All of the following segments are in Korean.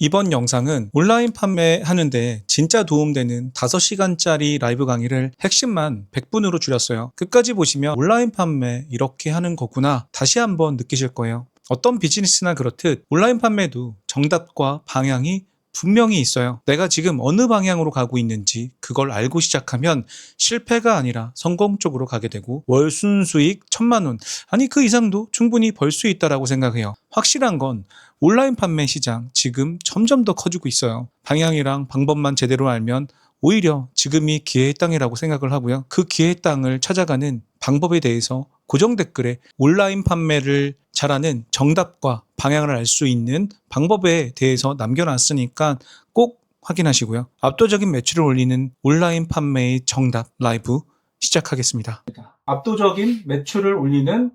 이번 영상은 온라인 판매하는데 진짜 도움되는 5시간짜리 라이브 강의를 핵심만 100분으로 줄였어요. 끝까지 보시면 온라인 판매 이렇게 하는 거구나 다시 한번 느끼실 거예요. 어떤 비즈니스나 그렇듯 온라인 판매도 정답과 방향이 분명히 있어요. 내가 지금 어느 방향으로 가고 있는지 그걸 알고 시작하면 실패가 아니라 성공 쪽으로 가게 되고 월 순수익 1000만 원, 아니 그 이상도 충분히 벌 수 있다라고 생각해요. 확실한 건 온라인 판매 시장 지금 점점 더 커지고 있어요. 방향이랑 방법만 제대로 알면 오히려 지금이 기회의 땅이라고 생각을 하고요. 그 기회의 땅을 찾아가는 방법에 대해서 고정 댓글에 온라인 판매를 잘하는 정답과 방향을 알 수 있는 방법에 대해서 남겨놨으니까 꼭 확인하시고요. 압도적인 매출을 올리는 온라인 판매의 정답 라이브 시작하겠습니다. 압도적인 매출을 올리는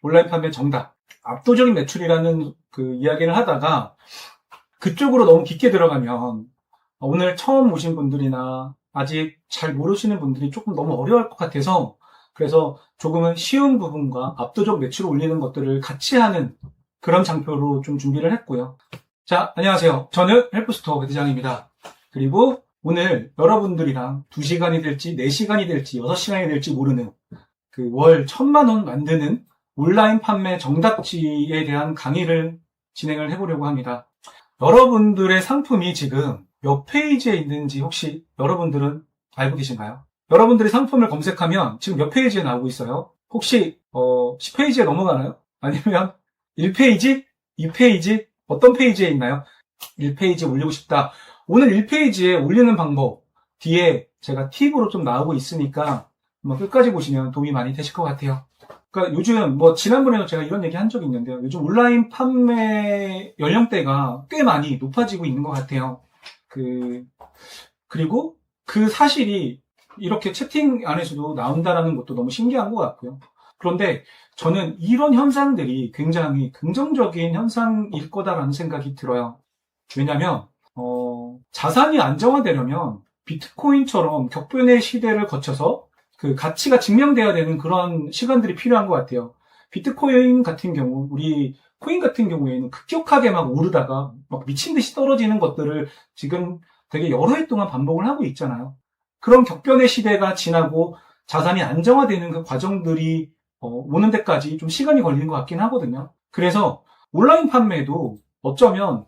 온라인 판매 정답. 압도적인 매출이라는 그 이야기를 하다가 그쪽으로 너무 깊게 들어가면 오늘 처음 오신 분들이나 아직 잘 모르시는 분들이 조금 너무 어려울 것 같아서, 그래서 조금은 쉬운 부분과 압도적 매출을 올리는 것들을 같이 하는 그런 장표로 좀 준비를 했고요. 자, 안녕하세요. 저는 헬프스토어 배대장입니다. 그리고 오늘 여러분들이랑 2시간이 될지 4시간이 될지 6시간이 될지 모르는 그 월 1000만 원 만드는 온라인 판매 정답지에 대한 강의를 진행을 해보려고 합니다. 여러분들의 상품이 지금 몇 페이지에 있는지 혹시 여러분들은 알고 계신가요? 여러분들이 상품을 검색하면 지금 몇 페이지에 나오고 있어요? 혹시 10페이지에 넘어가나요? 아니면 1페이지? 2페이지? 어떤 페이지에 있나요? 1페이지에 올리고 싶다. 오늘 1페이지에 올리는 방법 뒤에 제가 팁으로 좀 나오고 있으니까 끝까지 보시면 도움이 많이 되실 것 같아요. 그러니까 요즘 지난번에도 제가 이런 얘기 한 적이 있는데요. 요즘 온라인 판매 연령대가 꽤 많이 높아지고 있는 것 같아요. 그리고 그 사실이 이렇게 채팅 안에서도 나온다라는 것도 너무 신기한 것 같고요. 그런데 저는 이런 현상들이 굉장히 긍정적인 현상일 거다라는 생각이 들어요. 왜냐면 자산이 안정화되려면 비트코인처럼 격변의 시대를 거쳐서 그 가치가 증명돼야 되는 그런 시간들이 필요한 것 같아요. 비트코인 같은 경우, 우리 코인 같은 경우에는 급격하게 막 오르다가 막 미친 듯이 떨어지는 것들을 지금 되게 여러 해 동안 반복을 하고 있잖아요. 그런 격변의 시대가 지나고 자산이 안정화되는 그 과정들이 오는 데까지 좀 시간이 걸리는 것 같긴 하거든요. 그래서 온라인 판매도 어쩌면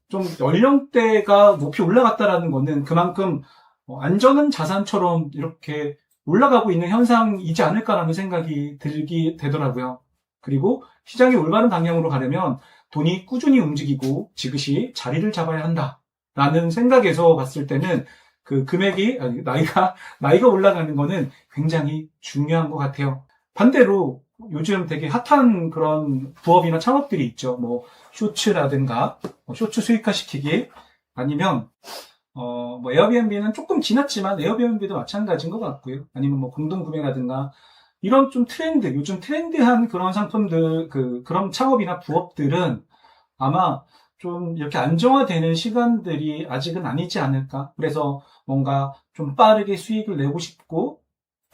좀 연령대가 높이 올라갔다라는 거는 그만큼 안전한 자산처럼 이렇게 올라가고 있는 현상이지 않을까라는 생각이 들게 되더라고요. 그리고 시장이 올바른 방향으로 가려면 돈이 꾸준히 움직이고 지그시 자리를 잡아야 한다라는 생각에서 봤을 때는 그 금액이, 나이가 올라가는 거는 굉장히 중요한 것 같아요. 반대로 요즘 되게 핫한 그런 부업이나 창업들이 있죠. 쇼츠라든가, 쇼츠 수익화시키기, 아니면, 에어비앤비는 조금 지났지만 에어비앤비도 마찬가지인 것 같고요. 아니면 공동구매라든가, 이런 좀 요즘 트렌드한 그런 상품들, 그런 창업이나 부업들은 아마 좀 이렇게 안정화되는 시간들이 아직은 아니지 않을까. 그래서 뭔가 좀 빠르게 수익을 내고 싶고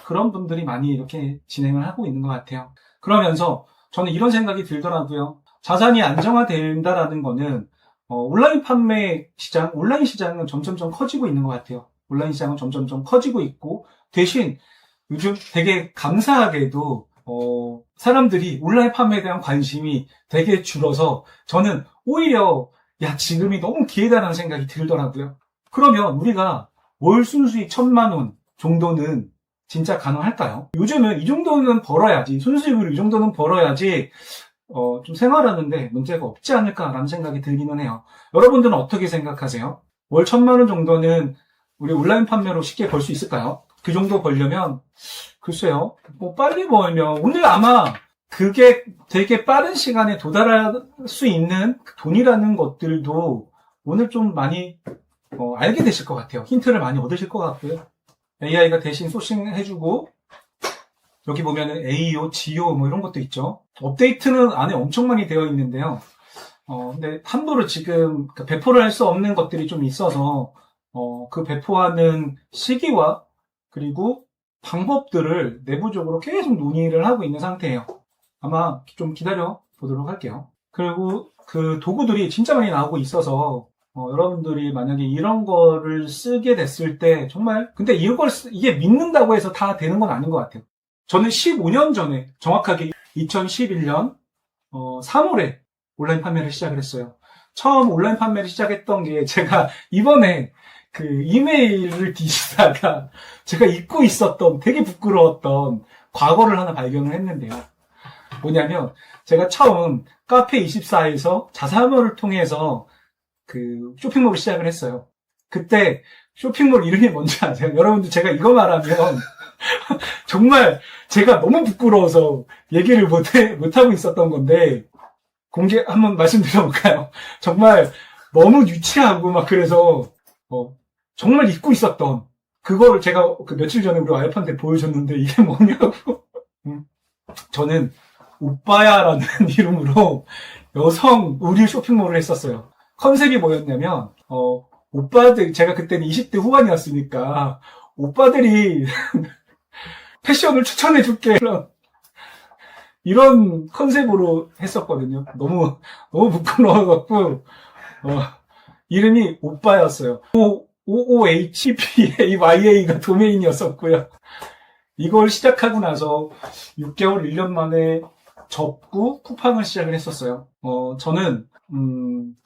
그런 분들이 많이 이렇게 진행을 하고 있는 것 같아요. 그러면서 저는 이런 생각이 들더라고요. 자산이 안정화된다라는 거는 온라인 판매 시장, 온라인 시장은 점점점 커지고 있는 것 같아요. 온라인 시장은 점점점 커지고 있고 대신 요즘 되게 감사하게도 사람들이 온라인 판매에 대한 관심이 되게 줄어서 저는 오히려 지금이 너무 기회다라는 생각이 들더라고요. 그러면 우리가 월 순수익 1000만 원 정도는 진짜 가능할까요? 요즘은 이 정도는 벌어야지, 순수익으로 이 정도는 벌어야지 좀 생활하는데 문제가 없지 않을까라는 생각이 들기는 해요. 여러분들은 어떻게 생각하세요? 월 1000만 원 정도는 우리 온라인 판매로 쉽게 벌 수 있을까요? 그 정도 벌려면 글쎄요, 빨리 벌면 오늘 아마 그게 되게 빠른 시간에 도달할 수 있는 돈이라는 것들도 오늘 좀 많이 알게 되실 것 같아요. 힌트를 많이 얻으실 것 같고요. AI가 대신 소싱해주고 여기 보면은 AO, GO 이런 것도 있죠. 업데이트는 안에 엄청 많이 되어 있는데요. 근데 함부로 지금 배포를 할 수 없는 것들이 좀 있어서 그 배포하는 시기와 그리고 방법들을 내부적으로 계속 논의를 하고 있는 상태예요. 아마 좀 기다려 보도록 할게요. 그리고 그 도구들이 진짜 많이 나오고 있어서 여러분들이 만약에 이런 거를 쓰게 됐을 때 정말 근데 이게 믿는다고 해서 다 되는 건 아닌 것 같아요. 저는 15년 전에 정확하게 2011년 3월에 온라인 판매를 시작을 했어요. 처음 온라인 판매를 시작했던 게 제가 이번에 그 이메일을 뒤지다가 제가 잊고 있었던 되게 부끄러웠던 과거를 하나 발견을 했는데요. 뭐냐면 제가 처음 카페24에서 자사몰을 통해서 그 쇼핑몰을 시작을 했어요. 그때 쇼핑몰 이름이 뭔지 아세요? 여러분들 제가 이거 말하면 정말 제가 너무 부끄러워서 얘기를 못하고 있었던 건데 한번 말씀드려볼까요? 정말 너무 유치하고 막 그래서 정말 잊고 있었던 그거를 제가 그 며칠 전에 우리 와이프한테 보여줬는데 이게 뭐냐고. 저는 오빠야라는 이름으로 여성 의류 쇼핑몰을 했었어요. 컨셉이 뭐였냐면 오빠들 제가 그때는 20대 후반이었으니까 오빠들이 패션을 추천해줄게 이런 컨셉으로 했었거든요. 너무 부끄러워갖고 이름이 오빠였어요. OOHPAYA가 도메인이었었고요. 이걸 시작하고 나서 6개월, 1년 만에 접고 쿠팡을 시작을 했었어요. 저는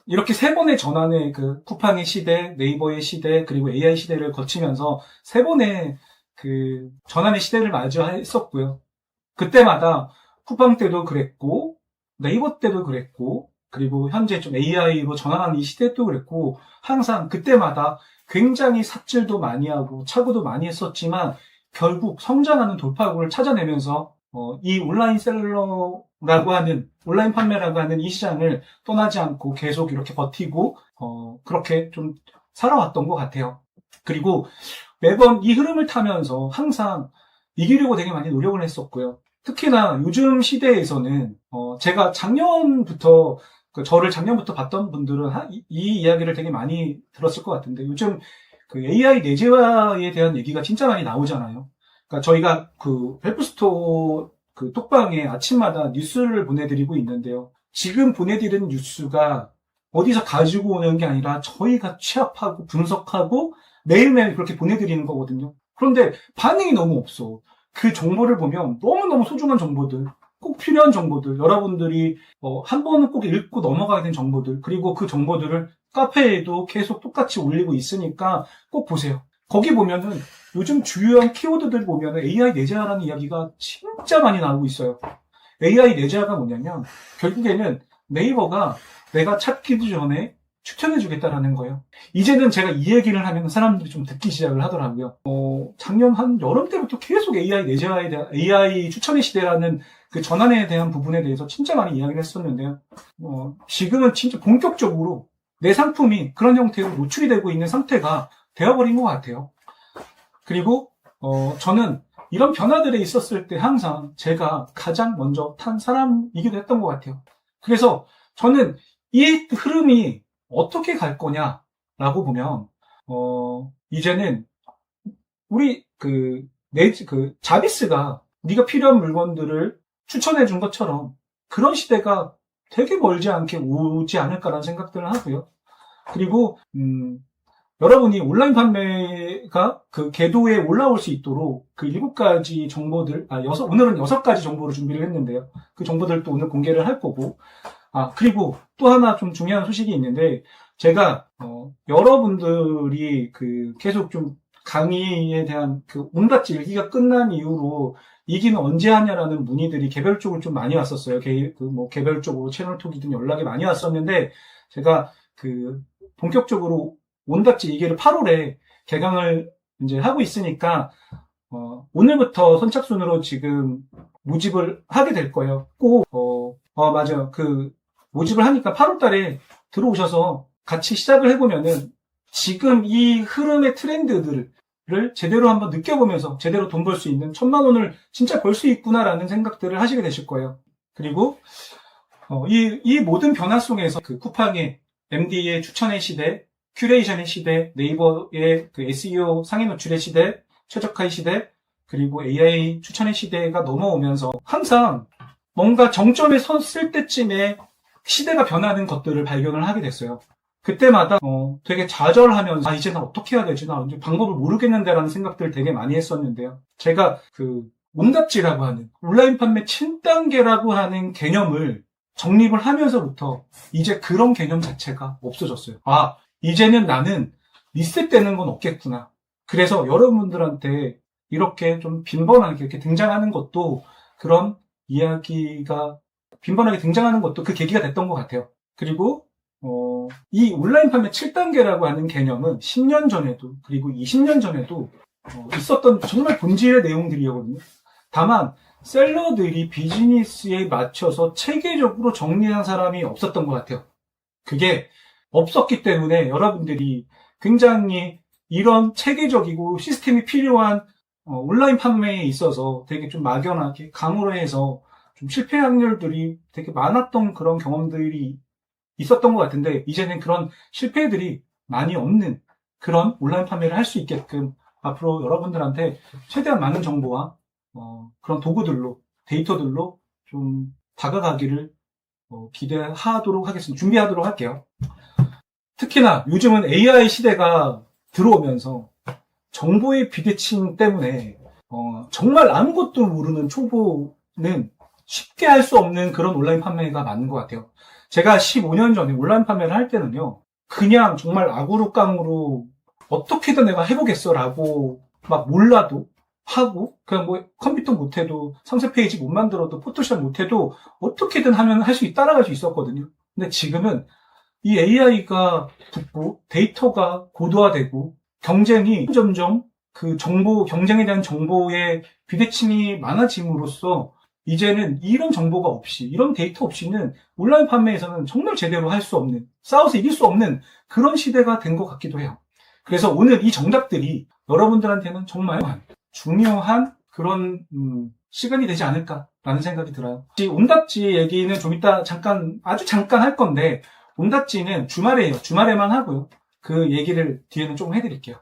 이렇게 세 번의 전환의 그 쿠팡의 시대, 네이버의 시대, 그리고 AI 시대를 거치면서 세 번의 그 전환의 시대를 맞이했었고요. 그때마다 쿠팡 때도 그랬고, 네이버 때도 그랬고, 그리고 현재 좀 AI로 전환하는 이 시대 때도 그랬고, 항상 그때마다 굉장히 삽질도 많이 하고, 착오도 많이 했었지만, 결국 성장하는 돌파구를 찾아내면서, 이 온라인 셀러라고 하는, 온라인 판매라고 하는 이 시장을 떠나지 않고 계속 이렇게 버티고, 그렇게 좀 살아왔던 것 같아요. 그리고 매번 이 흐름을 타면서 항상 이기려고 되게 많이 노력을 했었고요. 특히나 요즘 시대에서는 제가 작년부터 저를 작년부터 봤던 분들은 이 이야기를 되게 많이 들었을 것 같은데 요즘 그 AI 내재화에 대한 얘기가 진짜 많이 나오잖아요. 그러니까 저희가 그 헬프스토어 그 톡방에 아침마다 뉴스를 보내드리고 있는데요. 지금 보내드리는 뉴스가 어디서 가지고 오는 게 아니라 저희가 취합하고 분석하고 매일매일 그렇게 보내드리는 거거든요. 그런데 반응이 너무 없어. 그 정보를 보면 너무너무 소중한 정보들, 꼭 필요한 정보들, 여러분들이 한 번은 꼭 읽고 넘어가야 되는 정보들, 그리고 그 정보들을 카페에도 계속 똑같이 올리고 있으니까 꼭 보세요. 거기 보면은 요즘 주요한 키워드들 보면은 AI 내재화라는 이야기가 진짜 많이 나오고 있어요. AI 내재화가 뭐냐면 결국에는 네이버가 내가 찾기도 전에 추천해주겠다라는 거예요. 이제는 제가 이 얘기를 하면 사람들이 좀 듣기 시작을 하더라고요. 작년 한 여름 때부터 계속 AI 내재화에 대한, AI 추천의 시대라는 그 전환에 대한 부분에 대해서 진짜 많이 이야기를 했었는데요. 지금은 진짜 본격적으로 내 상품이 그런 형태로 노출이 되고 있는 상태가 되어버린 것 같아요. 그리고, 저는 이런 변화들에 있었을 때 항상 제가 가장 먼저 탄 사람이기도 했던 것 같아요. 그래서 저는 이 흐름이 어떻게 갈 거냐라고 보면, 이제는 우리 자비스가 네가 필요한 물건들을 추천해 준 것처럼 그런 시대가 되게 멀지 않게 오지 않을까라는 생각들을 하고요. 그리고, 여러분이 온라인 판매가 그 궤도에 올라올 수 있도록 그 7가지 정보들, 오늘은 6가지 정보를 준비를 했는데요. 그 정보들도 오늘 공개를 할 거고, 그리고 또 하나 좀 중요한 소식이 있는데, 제가, 여러분들이 계속 좀 강의에 대한 온갖 일기가 끝난 이후로 이기는 언제 하냐라는 문의들이 개별적으로 좀 많이 왔었어요. 개별적으로 채널톡이든 연락이 많이 왔었는데, 제가 본격적으로 온답지 이게를 8월에 개강을 이제 하고 있으니까, 오늘부터 선착순으로 지금 모집을 하게 될 거예요. 꼭, 맞아요. 모집을 하니까 8월 달에 들어오셔서 같이 시작을 해보면은 지금 이 흐름의 트렌드들을 제대로 한번 느껴보면서 제대로 돈 벌 수 있는 1,000만 원을 진짜 벌 수 있구나라는 생각들을 하시게 되실 거예요. 그리고, 이 모든 변화 속에서 쿠팡의 MD의 추천의 시대, 큐레이션의 시대, 네이버의 SEO 상위 노출의 시대, 최적화의 시대, 그리고 AI 추천의 시대가 넘어오면서 항상 뭔가 정점에 섰을 때쯤에 시대가 변하는 것들을 발견을 하게 됐어요. 그때마다 되게 좌절하면서 이제 나 어떻게 해야 되지? 나 이제 방법을 모르겠는데라는 생각들을 되게 많이 했었는데요. 제가 그 온답지라고 하는 온라인 판매 7단계라고 하는 개념을 정립을 하면서부터 이제 그런 개념 자체가 없어졌어요. 이제는 나는 리셋되는 건 없겠구나. 그래서 여러분들한테 이렇게 좀 빈번하게 이렇게 등장하는 것도 그런 이야기가 빈번하게 등장하는 것도 그 계기가 됐던 것 같아요. 그리고 이 온라인 판매 7단계라고 하는 개념은 10년 전에도 그리고 20년 전에도 있었던 정말 본질의 내용들이거든요. 다만 셀러들이 비즈니스에 맞춰서 체계적으로 정리한 사람이 없었던 것 같아요. 그게 없었기 때문에 여러분들이 굉장히 이런 체계적이고 시스템이 필요한 온라인 판매에 있어서 되게 좀 막연하게 강으로해서 좀 실패 확률들이 되게 많았던 그런 경험들이 있었던 것 같은데, 이제는 그런 실패들이 많이 없는 그런 온라인 판매를 할 수 있게끔 앞으로 여러분들한테 최대한 많은 정보와 그런 도구들로, 데이터들로 좀 다가가기를 기대하도록 하겠습니다. 준비하도록 할게요. 특히나 요즘은 AI 시대가 들어오면서 정보의 비대칭 때문에 정말 아무것도 모르는 초보는 쉽게 할 수 없는 그런 온라인 판매가 맞는 것 같아요. 제가 15년 전에 온라인 판매를 할 때는요, 그냥 정말 아구르깡으로 어떻게든 내가 해보겠어라고 막 몰라도 하고, 그냥 뭐 컴퓨터 못해도, 상세 페이지 못 만들어도, 포토샵 못해도 어떻게든 하면 따라갈 수 있었거든요. 근데 지금은 이 AI가 붙고 데이터가 고도화되고 경쟁이 점점 그 경쟁에 대한 정보의 비대칭이 많아짐으로써 이제는 이런 정보가 없이, 이런 데이터 없이는 온라인 판매에서는 정말 제대로 할 수 없는, 싸워서 이길 수 없는 그런 시대가 된 것 같기도 해요. 그래서 오늘 이 정답들이 여러분들한테는 정말 중요한 그런 시간이 되지 않을까라는 생각이 들어요. 이 온답지 얘기는 좀 이따 아주 잠깐 할 건데, 온답지는 주말에요. 주말에만 하고요. 그 얘기를 뒤에는 조금 해드릴게요.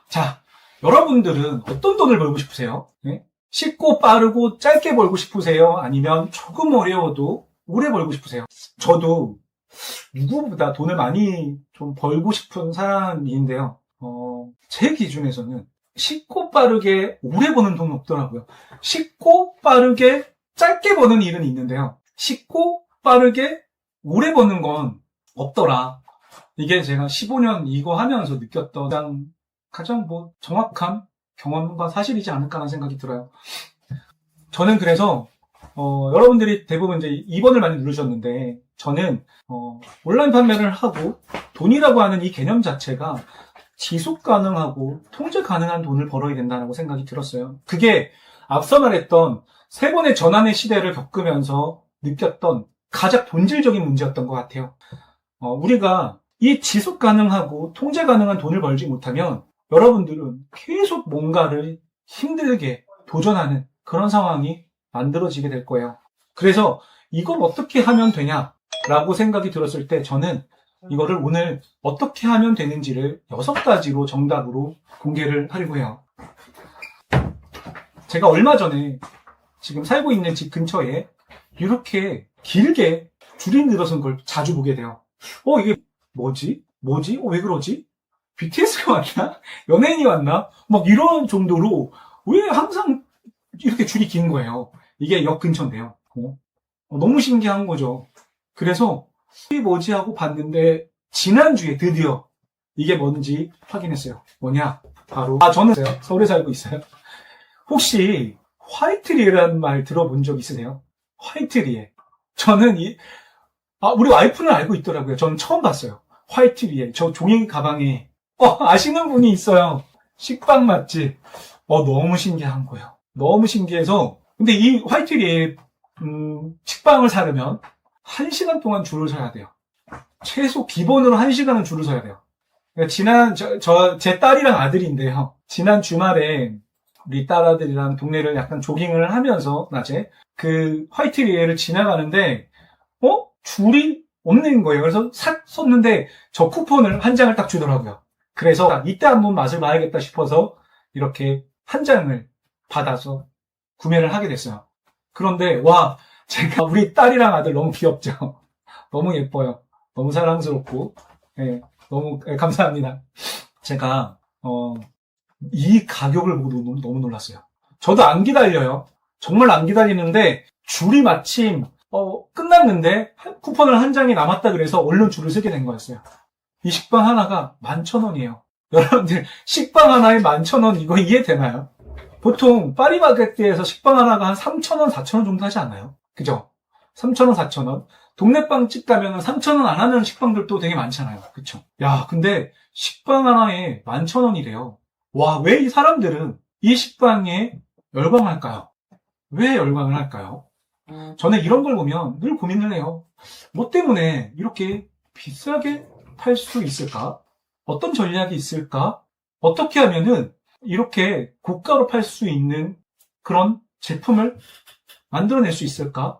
자, 여러분들은 어떤 돈을 벌고 싶으세요? 네? 쉽고 빠르고 짧게 벌고 싶으세요? 아니면 조금 어려워도 오래 벌고 싶으세요? 저도 누구보다 돈을 많이 좀 벌고 싶은 사람인데요. 제 기준에서는 쉽고 빠르게 오래 버는 돈은 없더라고요. 쉽고 빠르게 짧게 버는 일은 있는데요. 쉽고 빠르게 오래 버는 건 없더라. 이게 제가 15년 이거 하면서 느꼈던 가장 정확한 경험과 사실이지 않을까라는 생각이 들어요. 저는 그래서 여러분들이 대부분 이제 2번을 많이 누르셨는데, 저는 온라인 판매를 하고 돈이라고 하는 이 개념 자체가 지속 가능하고 통제 가능한 돈을 벌어야 된다고 생각이 들었어요. 그게 앞서 말했던 3번의 전환의 시대를 겪으면서 느꼈던 가장 본질적인 문제였던 것 같아요. 우리가 이 지속 가능하고 통제 가능한 돈을 벌지 못하면 여러분들은 계속 뭔가를 힘들게 도전하는 그런 상황이 만들어지게 될 거예요. 그래서 이걸 어떻게 하면 되냐라고 생각이 들었을 때 저는 이거를 오늘 어떻게 하면 되는지를 6가지로 정답으로 공개를 하려고 해요. 제가 얼마 전에 지금 살고 있는 집 근처에 이렇게 길게 줄이 늘어선 걸 자주 보게 돼요. 이게 뭐지? 왜 그러지? BTS가 왔나? 연예인이 왔나? 막 이런 정도로 왜 항상 이렇게 줄이 긴 거예요. 이게 역 근처인데요. 너무 신기한 거죠. 그래서 이게 뭐지 하고 봤는데 지난주에 드디어 이게 뭔지 확인했어요. 뭐냐? 바로 저는 서울에 살고 있어요. 혹시 화이트리에라는 말 들어본 적 있으세요? 화이트리에. 저는 우리 와이프는 알고 있더라고요. 저는 처음 봤어요. 화이트리에. 저 종이 가방에 아시는 분이 있어요. 식빵 맛집. 너무 신기한 거예요. 너무 신기해서. 근데 이 화이트리에 식빵을 사려면 1시간 동안 줄을 서야 돼요. 최소 기본으로 1시간은 줄을 서야 돼요. 제 딸이랑 아들인데요. 지난 주말에 우리 딸 아들이랑 동네를 약간 조깅을 하면서 낮에 그 화이트리에를 지나가는데 줄이 없는 거예요. 그래서 샀었는데 저 쿠폰을 한 장을 딱 주더라고요. 그래서 이때 한번 맛을 봐야겠다 싶어서 이렇게 한 장을 받아서 구매를 하게 됐어요. 그런데 제가 우리 딸이랑 아들 너무 귀엽죠? 너무 예뻐요. 너무 사랑스럽고, 예, 너무 감사합니다. 제가, 이 가격을 보고 너무 놀랐어요. 저도 안 기다려요. 정말 안 기다리는데, 줄이 마침, 끝났는데, 쿠폰을 한 장이 남았다 그래서 얼른 줄을 서게 된 거였어요. 이 식빵 하나가 11,000원이에요. 여러분들, 식빵 하나에 11,000원, 이거 이해되나요? 보통, 파리바게뜨에서 식빵 하나가 한 3,000원, 4,000원 정도 하지 않나요? 그죠? 3,000원, 4,000원. 동네 빵집 가면은 3,000원 안 하는 식빵들도 되게 많잖아요. 그쵸? 야, 근데 식빵 하나에 11,000원이래요. 와, 왜 이 사람들은 이 식빵에 열광할까요? 왜 열광을 할까요? 저는 이런 걸 보면 늘 고민을 해요. 뭐 때문에 이렇게 비싸게 팔 수 있을까? 어떤 전략이 있을까? 어떻게 하면은 이렇게 고가로 팔 수 있는 그런 제품을 만들어낼 수 있을까?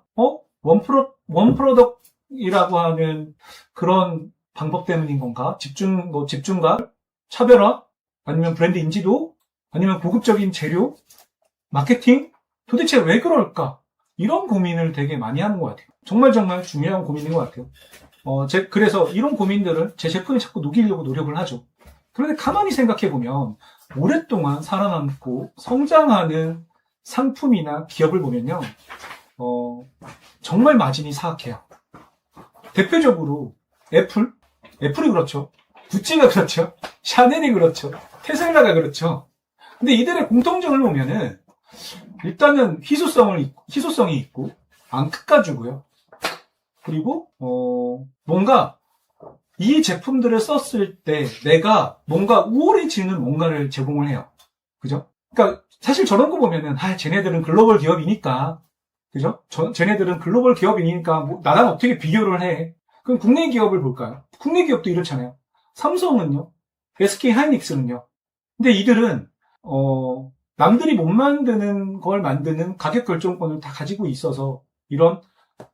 원 프로덕이라고 하는 그런 방법 때문인 건가? 집중과 차별화? 아니면 브랜드 인지도? 아니면 고급적인 재료? 마케팅? 도대체 왜 그럴까? 이런 고민을 되게 많이 하는 것 같아요. 정말 중요한 고민인 것 같아요. 그래서 이런 고민들을 제 제품에 자꾸 녹이려고 노력을 하죠. 그런데 가만히 생각해보면 오랫동안 살아남고 성장하는 상품이나 기업을 보면요. 정말 마진이 사악해요. 대표적으로 애플이 그렇죠. 구찌가 그렇죠. 샤넬이 그렇죠. 테슬라가 그렇죠. 근데 이들의 공통점을 보면은 일단은 희소성이 있고 앙크가주고요. 그리고 뭔가 이 제품들을 썼을 때 내가 뭔가 우월해지는 뭔가를 제공을 해요. 그죠? 그러니까 사실 저런 거 보면은 쟤네들은 글로벌 기업이니까 그죠? 쟤네들은 글로벌 기업이니까 뭐 나랑 어떻게 비교를 해? 그럼 국내 기업을 볼까요? 국내 기업도 이렇잖아요. 삼성은요, SK 하이닉스는요. 근데 이들은 남들이 못 만드는 걸 만드는 가격 결정권을 다 가지고 있어서 이런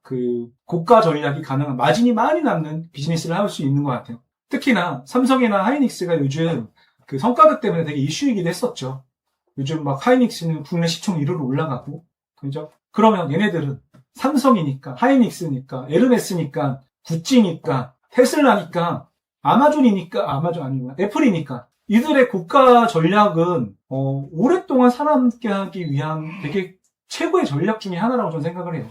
그 고가 전략이 가능한 마진이 많이 남는 비즈니스를 할 수 있는 것 같아요. 특히나 삼성이나 하이닉스가 요즘 그 성과급 때문에 되게 이슈이기도 했었죠. 요즘 막 하이닉스는 국내 시총 1위로 올라가고, 그죠? 그러면 얘네들은 삼성이니까, 하이닉스니까, 에르메스니까, 구찌니까, 테슬라니까, 아마존 아니구나, 애플이니까. 이들의 고가 전략은, 오랫동안 살아남게 하기 위한 되게 최고의 전략 중에 하나라고 저는 생각을 해요.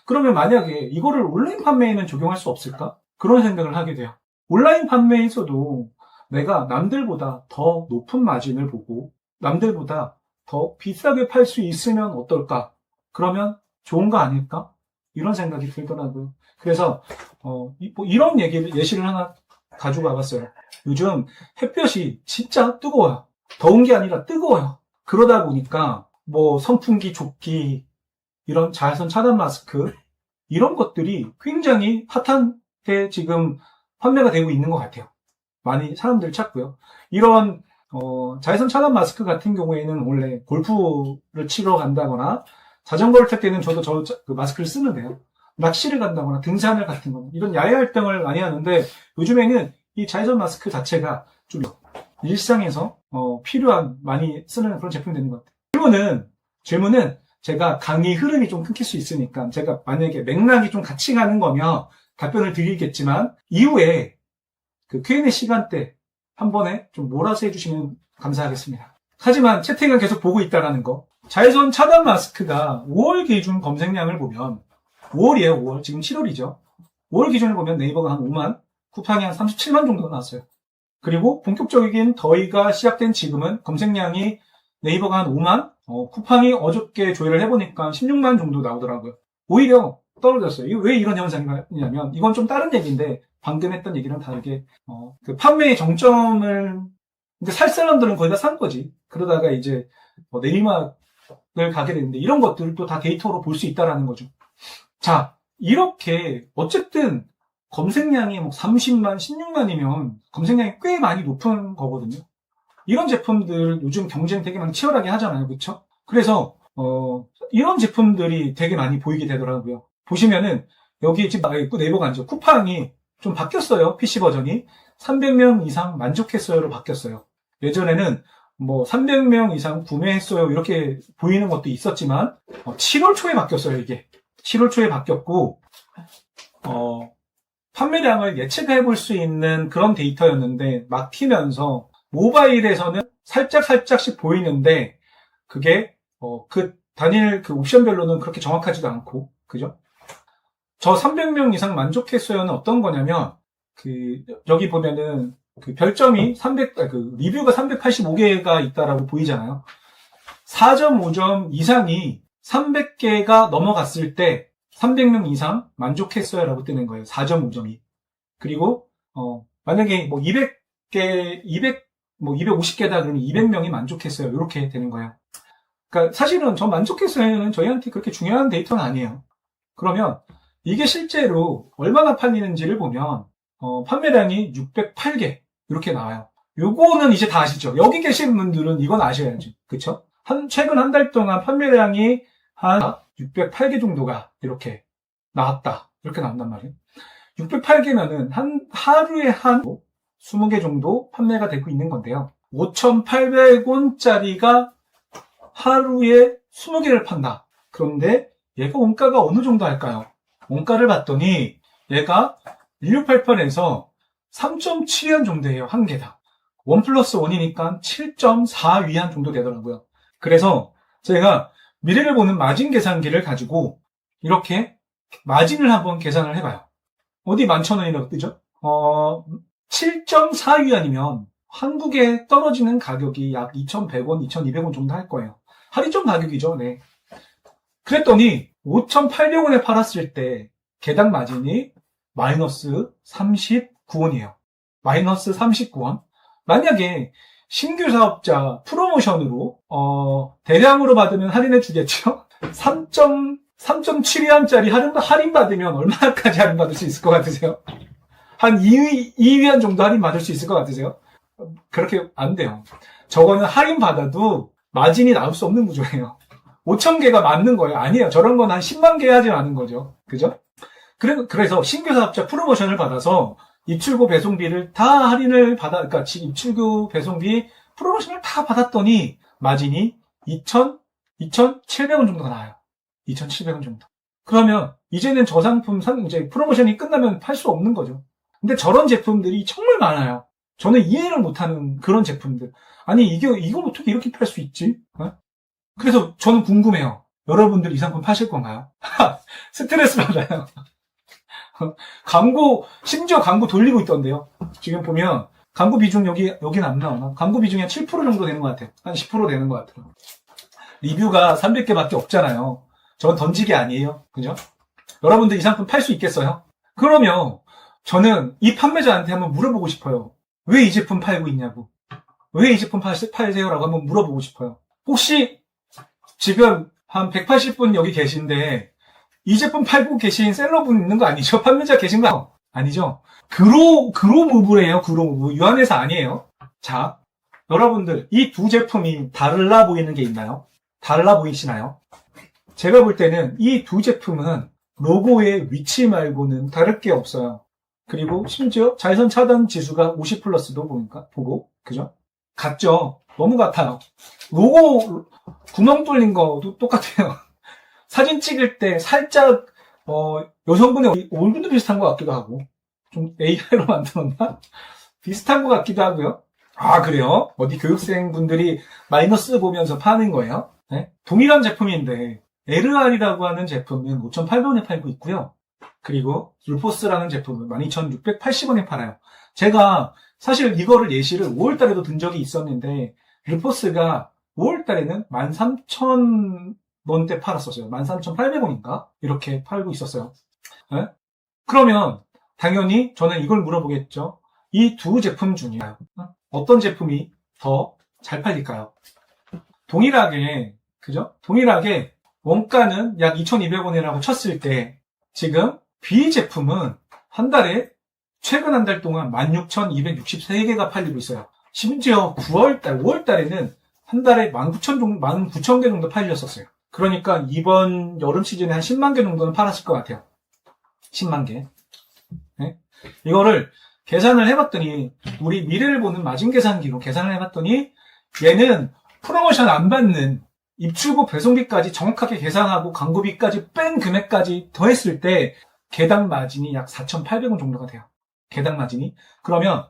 그러면 만약에 이거를 온라인 판매에는 적용할 수 없을까? 그런 생각을 하게 돼요. 온라인 판매에서도 내가 남들보다 더 높은 마진을 보고, 남들보다 더 비싸게 팔 수 있으면 어떨까? 그러면 좋은 거 아닐까? 이런 생각이 들더라고요. 그래서 이런 예시를 하나 가지고 와봤어요. 요즘 햇볕이 진짜 뜨거워요. 더운 게 아니라 뜨거워요. 그러다 보니까 뭐 선풍기, 조끼, 이런 자외선 차단 마스크 이런 것들이 굉장히 핫한데 지금 판매가 되고 있는 것 같아요. 많이 사람들 찾고요. 이런 자외선 차단 마스크 같은 경우에는 원래 골프를 치러 간다거나 자전거를 탈 때는 저도 그 마스크를 쓰는데요. 낚시를 간다거나 등산을 같은 거 이런 야외 활동을 많이 하는데 요즘에는 이 자외선 마스크 자체가 좀 일상에서 필요한 많이 쓰는 그런 제품이 되는 것 같아요. 질문은 제가 강의 흐름이 좀 끊길 수 있으니까 제가 만약에 맥락이 좀 같이 가는 거면 답변을 드리겠지만 이후에 그 Q&A 시간 때 한 번에 좀 몰아서 해주시면 감사하겠습니다. 하지만 채팅을 계속 보고 있다라는 거. 자외선 차단 마스크가 5월 기준 검색량을 보면 5월이에요. 5월. 지금 7월이죠. 5월 기준을 보면 네이버가 한 5만, 쿠팡이 한 37만 정도가 나왔어요. 그리고 본격적인 더위가 시작된 지금은 검색량이 네이버가 한 5만, 쿠팡이 어저께 조회를 해보니까 16만 정도 나오더라고요. 오히려 떨어졌어요. 이거 왜 이런 현상이냐면 이건 좀 다른 얘기인데 방금 했던 얘기랑 다르게 그 판매의 정점을 살 사람들은 거의 다 산 거지. 그러다가 이제 내리막을 가게 되는데 이런 것들을 또 다 데이터로 볼 수 있다라는 거죠. 자, 이렇게 어쨌든 검색량이 뭐 30만, 16만이면 검색량이 꽤 많이 높은 거거든요. 이런 제품들 요즘 경쟁 되게 많이 치열하게 하잖아요. 그렇죠? 그래서 이런 제품들이 되게 많이 보이게 되더라고요. 보시면은 여기 지금 네이버가 아니죠. 쿠팡이 좀 바뀌었어요. PC 버전이 300명 이상 만족했어요로 바뀌었어요. 예전에는 뭐 300명 이상 구매했어요 이렇게 보이는 것도 있었지만 7월 초에 바뀌었어요. 이게 7월 초에 바뀌었고 판매량을 예측해 볼 수 있는 그런 데이터였는데 막 튀면서 모바일에서는 살짝씩 보이는데 그게 그 단일 그 옵션별로는 그렇게 정확하지도 않고 그죠? 저 300명 이상 만족했어요는 어떤 거냐면 그 여기 보면은 그 별점이 리뷰가 385개가 있다라고 보이잖아요. 4.5점 이상이 300개가 넘어갔을 때 300명 이상 만족했어요라고 뜨는 거예요. 4.5점이. 그리고 만약에 뭐 250개다 그러면 200명이 만족했어요. 이렇게 되는 거예요. 그러니까 사실은 저 만족했어요는 저희한테 그렇게 중요한 데이터는 아니에요. 그러면 이게 실제로 얼마나 팔리는지를 보면 판매량이 608개 이렇게 나와요. 요거는 이제 다 아시죠? 여기 계신 분들은 이건 아셔야죠. 그쵸? 최근 한 달 동안 판매량이 한 608개 정도가 이렇게 나왔다. 이렇게 나온단 말이에요. 608개면은 하루에 한 20개 정도 판매가 되고 있는 건데요. 5,800원짜리가 하루에 20개를 판다. 그런데 얘가 원가가 어느 정도 할까요? 원가를 봤더니 얘가 1688에서 3.7위안 정도 해요. 한 개당. 1 플러스 1이니까 7.4위안 정도 되더라고요. 그래서 제가 미래를 보는 마진 계산기를 가지고 이렇게 마진을 한번 계산을 해봐요. 어디 11,000원이라고 뜨죠? 7.4위안이면 한국에 떨어지는 가격이 약 2,100원, 2,200원 정도 할 거예요. 할인점 가격이죠. 네. 그랬더니 5,800원에 팔았을 때 개당 마진이 마이너스 39원이에요. 마이너스 39원. 만약에 신규 사업자 프로모션으로 대량으로 받으면 할인해 주겠죠? 3.7위안짜리 할인 받으면 얼마까지 할인 받을 수 있을 것 같으세요? 한 2위안 정도 할인 받을 수 있을 것 같으세요? 그렇게 안 돼요. 저거는 할인 받아도 마진이 나올 수 없는 구조예요. 5,000개가 맞는 거예요. 아니에요. 저런 건 한 10만 개 하지 않은 거죠. 그죠? 그래서 신규 사업자 프로모션을 받아서 입출고 배송비를 다 할인을 그러니까 입출고 배송비 프로모션을 다 받았더니 마진이 2,700원 정도가 나와요. 2,700원 정도. 그러면 이제는 저 상품 이제 프로모션이 끝나면 팔 수 없는 거죠. 근데 저런 제품들이 정말 많아요. 저는 이해를 못하는 그런 제품들. 아니 이걸 어떻게 이렇게 팔 수 있지? 그래서 저는 궁금해요. 여러분들 이 상품 파실 건가요? 스트레스 받아요. 심지어 광고 돌리고 있던데요. 지금 보면 광고 비중 여기는 안 나오나? 광고 비중이 한 7% 정도 되는 것 같아요. 한 10% 되는 것 같아요. 리뷰가 300개밖에 없잖아요. 전 던지기 아니에요. 그죠? 여러분들 이 상품 팔 수 있겠어요? 그러면 저는 이 판매자한테 한번 물어보고 싶어요. 왜 이 제품 팔고 있냐고. 왜 이 제품 팔세요라고 한번 물어보고 싶어요. 혹시 지금 한 180분 여기 계신데 이 제품 팔고 계신 셀러분 있는 거 아니죠? 판매자 계신 거 아니죠? 그로 무브래요. 그로 무브. 유한회사 아니에요. 자, 여러분들 이 두 제품이 달라 보이는 게 있나요? 달라 보이시나요? 제가 볼 때는 이 두 제품은 로고의 위치 말고는 다를 게 없어요. 그리고 심지어 자외선 차단 지수가 50 플러스도 보고 그죠? 같죠? 너무 같아요. 로고 구멍 뚫린 거도 똑같아요. 사진 찍을 때 살짝 여성분의 얼굴도 비슷한 것 같기도 하고 좀 AI로 만들었나? 비슷한 것 같기도 하고요. 아 그래요? 어디 교육생분들이 마이너스 보면서 파는 거예요? 네? 동일한 제품인데 LR이라고 하는 제품은 5,800원에 팔고 있고요. 그리고 룰포스라는 제품은 12,680원에 팔아요. 제가 사실 이거를 예시를 5월달에도 든 적이 있었는데 룰포스가 5월달에는 13,000원대 팔았었어요. 13,800원인가? 이렇게 팔고 있었어요. 네? 그러면 당연히 저는 이걸 물어보겠죠. 이 두 제품 중에 어떤 제품이 더 잘 팔릴까요? 동일하게 그죠? 동일하게 원가는 약 2,200원이라고 쳤을 때 지금 B 제품은 한 달에 최근 한 달 동안 16,263개가 팔리고 있어요. 심지어 5월달에는 한 달에 19,000개 정도 팔렸었어요. 그러니까 이번 여름 시즌에 한 10만 개 정도는 팔았을 것 같아요. 10만 개. 네? 이거를 계산을 해봤더니 우리 미래를 보는 마진 계산기로 계산을 해봤더니 얘는 프로모션 안 받는 입출고 배송비까지 정확하게 계산하고 광고비까지 뺀 금액까지 더했을 때 개당 마진이 약 4,800원 정도가 돼요. 개당 마진이. 그러면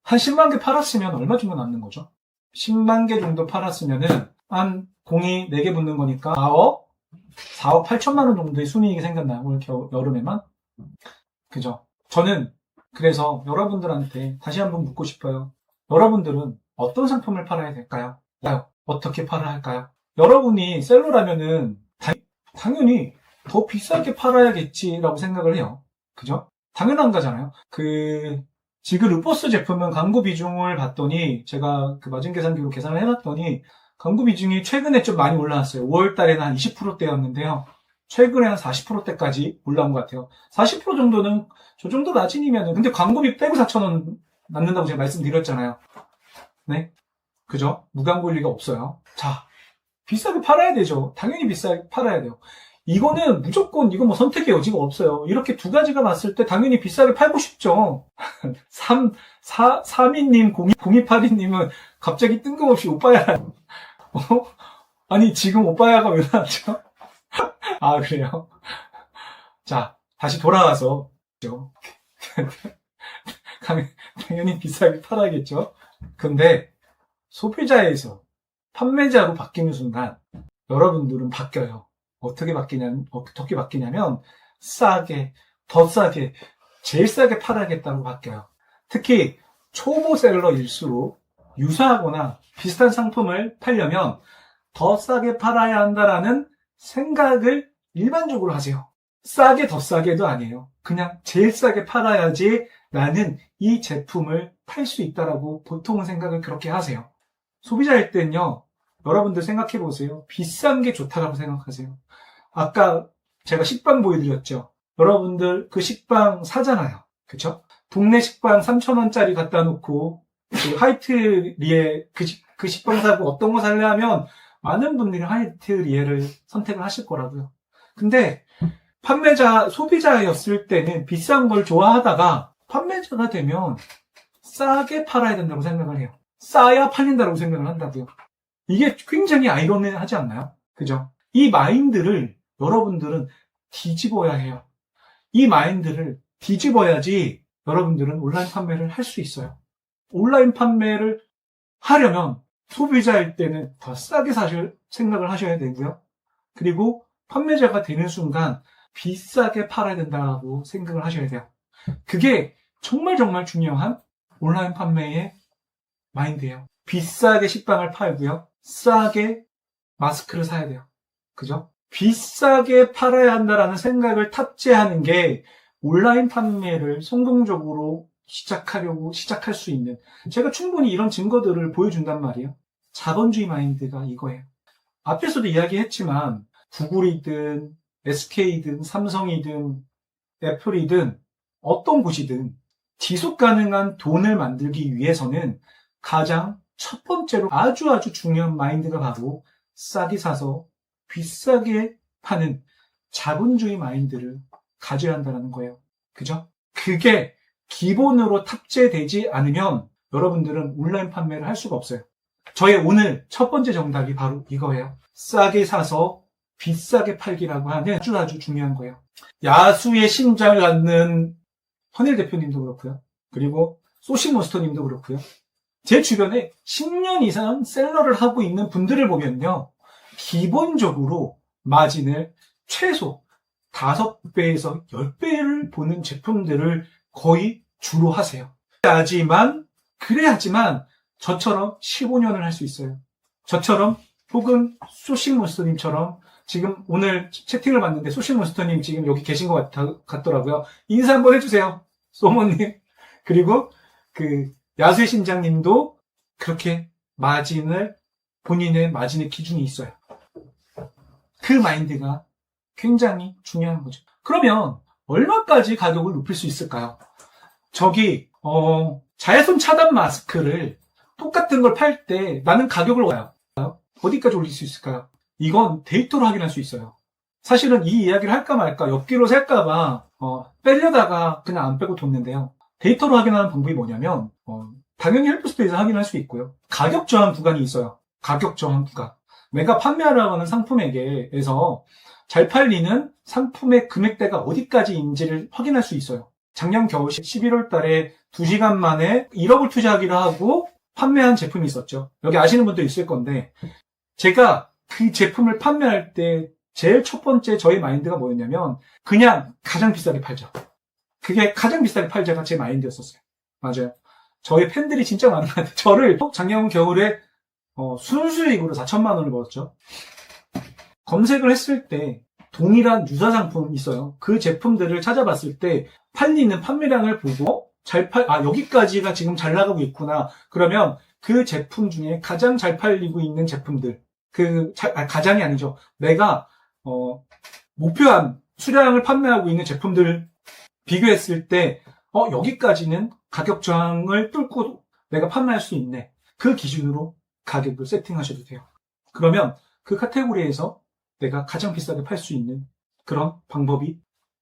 한 10만 개 팔았으면 얼마 정도 남는 거죠? 10만 개 정도 팔았으면은 한 공이 4개 붙는 거니까 4억 8천만 원 정도의 순이익이 생겼나요? 올 여름에만? 그죠? 저는 그래서 여러분들한테 다시 한번 묻고 싶어요. 여러분들은 어떤 상품을 팔아야 될까요? 어떻게 팔아야 할까요? 여러분이 셀러라면은 당연히 더 비싸게 팔아야겠지라고 생각을 해요. 그죠? 당연한 거잖아요. 지금 루퍼스 제품은 광고 비중을 봤더니 제가 그 마진 계산기로 계산을 해놨더니 광고 비중이 최근에 좀 많이 올라왔어요. 5월 달에는 한 20%대였는데요. 최근에 한 40%대까지 올라온 것 같아요. 40% 정도는 저 정도 마진이면은 근데 광고비 빼고 4,000원 남는다고 제가 말씀드렸잖아요. 네? 그죠? 무광고일 리가 없어요. 자, 비싸게 팔아야 되죠. 당연히 비싸게 팔아야 돼요. 이거는 무조건 이거 뭐 선택의 여지가 없어요. 이렇게 두 가지가 봤을 때 당연히 비싸게 팔고 싶죠. 32님, 0282님은 갑자기 뜬금없이 오빠야. 아니, 지금 오빠야가 왜 나왔죠? 아, 그래요? 자, 다시 돌아와서. 당연히 비싸게 팔아야겠죠. 근데 소비자에서 판매자로 바뀌는 순간 여러분들은 바뀌어요. 어떻게 바뀌냐면 싸게, 더 싸게, 제일 싸게 팔아야겠다고 바뀌어요. 특히 초보셀러일수록 유사하거나 비슷한 상품을 팔려면 더 싸게 팔아야 한다라는 생각을 일반적으로 하세요. 싸게 더 싸게도 아니에요. 그냥 제일 싸게 팔아야지 나는 이 제품을 팔 수 있다라고 보통은 생각을 그렇게 하세요. 소비자일 땐요, 여러분들 생각해 보세요. 비싼 게 좋다라고 생각하세요. 아까 제가 식빵 보여드렸죠. 여러분들 그 식빵 사잖아요. 그쵸? 동네 식빵 3,000원짜리 갖다 놓고 그 화이트리에 그 식빵 사고 어떤 거 살래 하면 많은 분들이 화이트리에를 선택을 하실 거라고요. 근데 소비자였을 때는 비싼 걸 좋아하다가 판매자가 되면 싸게 팔아야 된다고 생각을 해요. 싸야 팔린다고 생각을 한다고요. 이게 굉장히 아이러니하지 않나요? 그죠? 이 마인드를 여러분들은 뒤집어야 해요. 이 마인드를 뒤집어야지 여러분들은 온라인 판매를 할 수 있어요. 온라인 판매를 하려면 소비자일 때는 더 싸게 사실 생각을 하셔야 되고요. 그리고 판매자가 되는 순간 비싸게 팔아야 된다고 생각을 하셔야 돼요. 그게 정말 중요한 온라인 판매의 마인드예요. 비싸게 식빵을 팔고요. 싸게 마스크를 사야 돼요. 그죠? 비싸게 팔아야 한다라는 생각을 탑재하는 게 온라인 판매를 성공적으로 시작할 수 있는, 제가 충분히 이런 증거들을 보여준단 말이에요. 자본주의 마인드가 이거예요. 앞에서도 이야기했지만 구글이든 SK든 삼성이든 애플이든 어떤 곳이든 지속 가능한 돈을 만들기 위해서는 가장 첫 번째로 아주 중요한 마인드가 바로 싸게 사서 비싸게 파는 자본주의 마인드를 가져야 한다는 거예요. 그죠? 그게 기본으로 탑재되지 않으면 여러분들은 온라인 판매를 할 수가 없어요. 저의 오늘 첫 번째 정답이 바로 이거예요. 싸게 사서 비싸게 팔기라고 하는 아주 중요한 거예요. 야수의 심장을 갖는 헌일 대표님도 그렇고요. 그리고 소시몬스터님도 그렇고요. 제 주변에 10년 이상 셀러를 하고 있는 분들을 보면요. 기본적으로 마진을 최소 5배에서 10배를 보는 제품들을 거의 주로 하세요. 그래야지만 저처럼 15년을 할 수 있어요. 저처럼 혹은 소식몬스터님처럼 지금 오늘 채팅을 봤는데 소식몬스터님 지금 여기 계신 것 같더라고요. 인사 한번 해주세요. 소모님. 그리고 야수의 심장님도 그렇게 본인의 마진의 기준이 있어요. 그 마인드가 굉장히 중요한 거죠. 그러면 얼마까지 가격을 높일 수 있을까요? 자외선 차단 마스크를 똑같은 걸 팔 때 나는 가격을 어디까지 올릴 수 있을까요? 이건 데이터로 확인할 수 있어요. 사실은 이 이야기를 할까 말까 옆뒤로 셀까봐 빼려다가 그냥 안 빼고 뒀는데요. 데이터로 확인하는 방법이 뭐냐면 당연히 헬프스페이스에서 확인할 수 있고요. 가격 저항 구간이 있어요. 가격 저항 구간. 내가 판매하려고 하는 상품에게에서 잘 팔리는 상품의 금액대가 어디까지인지를 확인할 수 있어요. 작년 겨울 11월 달에 2시간 만에 1억을 투자하기로 하고 판매한 제품이 있었죠. 여기 아시는 분도 있을 건데, 제가 그 제품을 판매할 때 제일 첫 번째 저희 마인드가 뭐였냐면, 그냥 가장 비싸게 팔자. 그게 가장 비싸게 팔자가 제 마인드였었어요. 맞아요. 저희 팬들이 진짜 많은 것 같아요. 저를 작년 겨울에 순수익으로 4천만 원을 벌었죠. 검색을 했을 때 동일한 유사 상품이 있어요. 그 제품들을 찾아봤을 때 팔리는 판매량을 보고 여기까지가 지금 잘 나가고 있구나. 그러면 그 제품 중에 가장 잘 팔리고 있는 제품들, 가장이 아니죠. 내가 목표한 수량을 판매하고 있는 제품들을 비교했을 때 여기까지는 가격 저항을 뚫고 내가 판매할 수 있네. 그 기준으로 가격을 세팅하셔도 돼요. 그러면 그 카테고리에서 내가 가장 비싸게 팔 수 있는 그런 방법이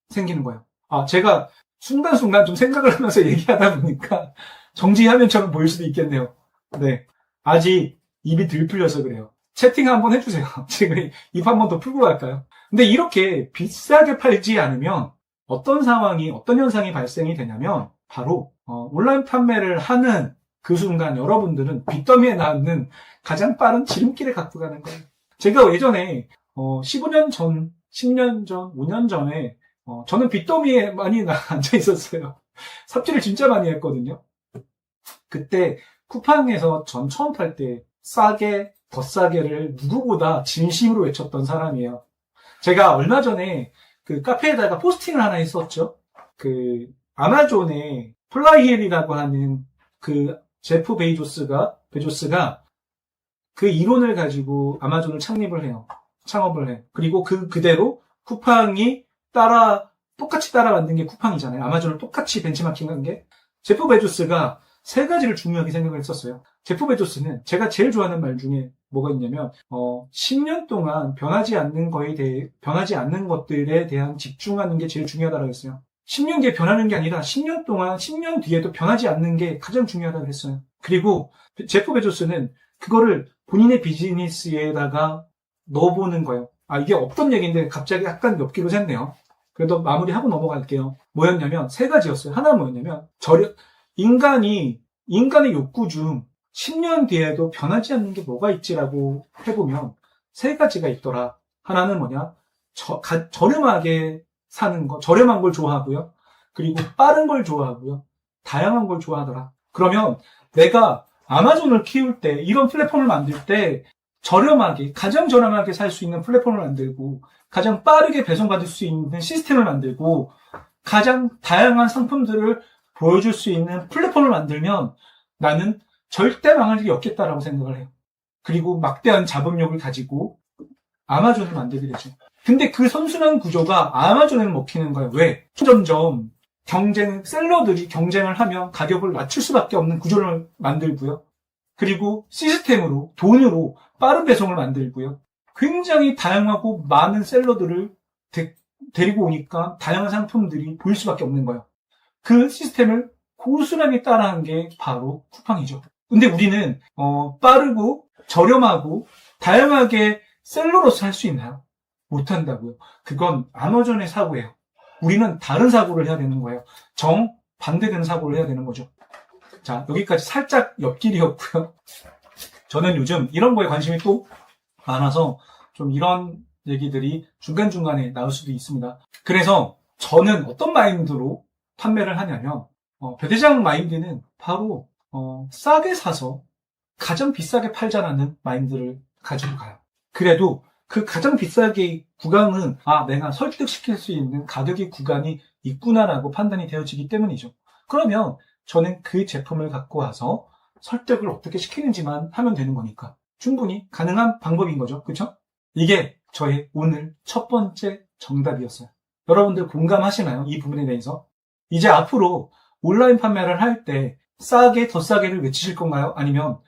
생기는 거예요. 제가 순간순간 좀 생각을 하면서 얘기하다 보니까 정지화면처럼 보일 수도 있겠네요. 네. 아직 입이 덜 풀려서 그래요. 채팅 한번 해주세요. 지금 입 한 번 더 풀고 갈까요? 근데 이렇게 비싸게 팔지 않으면 어떤 현상이 발생이 되냐면 바로 온라인 판매를 하는 그 순간 여러분들은 빚더미에 낳는 가장 빠른 지름길을 갖고 가는 거예요. 제가 예전에 15년 전, 10년 전, 5년 전에 저는 빚더미에 많이 앉아 있었어요. 삽질을 진짜 많이 했거든요. 그때 쿠팡에서 전 처음 팔 때 싸게, 더 싸게를 누구보다 진심으로 외쳤던 사람이에요. 제가 얼마 전에 그 카페에다가 포스팅을 하나 했었죠. 그 아마존에 플라이힐이라고 하는 그 제프 베조스가 그 이론을 가지고 아마존을 창업을 해. 그리고 그대로 쿠팡이 똑같이 따라 만든 게 쿠팡이잖아요. 아마존을 똑같이 벤치마킹한 게. 제프 베조스가 세 가지를 중요하게 생각을 했었어요. 제프 베조스는 제가 제일 좋아하는 말 중에 뭐가 있냐면 10년 동안 변하지 않는 것들에 대한 집중하는 게 제일 중요하다고 했어요. 10년 뒤에 변하는 게 아니라 10년 뒤에도 변하지 않는 게 가장 중요하다고 했어요. 그리고 제프 베조스는 그거를 본인의 비즈니스에다가 넣어보는 거예요. 이게 없던 얘기인데 갑자기 약간 엽기로 샜네요. 그래도 마무리하고 넘어갈게요. 뭐였냐면 세 가지였어요. 하나는 뭐였냐면 인간의 욕구 중 10년 뒤에도 변하지 않는 게 뭐가 있지라고 해보면 세 가지가 있더라. 하나는 뭐냐? 저렴하게 사는 거, 저렴한 걸 좋아하고요. 그리고 빠른 걸 좋아하고요. 다양한 걸 좋아하더라. 그러면 내가 아마존을 키울 때, 이런 플랫폼을 만들 때 가장 저렴하게 살 수 있는 플랫폼을 만들고, 가장 빠르게 배송받을 수 있는 시스템을 만들고, 가장 다양한 상품들을 보여줄 수 있는 플랫폼을 만들면 나는 절대 망할 일이 없겠다라고 생각을 해요. 그리고 막대한 자본력을 가지고 아마존을 만들게 되죠. 근데 그 선순환 구조가 아마존에는 먹히는 거예요. 왜? 점점 셀러들이 경쟁을 하면 가격을 낮출 수밖에 없는 구조를 만들고요. 그리고 시스템으로, 돈으로 빠른 배송을 만들고요. 굉장히 다양하고 많은 셀러들을 데리고 오니까 다양한 상품들이 보일 수밖에 없는 거예요. 그 시스템을 고스란히 따라한 게 바로 쿠팡이죠. 근데 우리는 빠르고 저렴하고 다양하게 셀러로서 할 수 있나요? 못한다고요. 그건 아마존의 사고예요. 우리는 다른 사고를 해야 되는 거예요. 정반대되는 사고를 해야 되는 거죠. 자, 여기까지 살짝 옆길이었고요. 저는 요즘 이런 거에 관심이 또 많아서 좀 이런 얘기들이 중간중간에 나올 수도 있습니다. 그래서 저는 어떤 마인드로 판매를 하냐면 배대장 마인드는 바로 싸게 사서 가장 비싸게 팔자라는 마인드를 가지고 가요. 그래도 그 가장 비싸게 구간은 내가 설득시킬 수 있는 가격의 구간이 있구나라고 판단이 되어지기 때문이죠. 그러면 저는 그 제품을 갖고 와서 설득을 어떻게 시키는지만 하면 되는 거니까 충분히 가능한 방법인 거죠. 그렇죠? 이게 저의 오늘 첫 번째 정답이었어요. 여러분들 공감하시나요? 이 부분에 대해서? 이제 앞으로 온라인 판매를 할 때 싸게, 더 싸게를 외치실 건가요? 아니면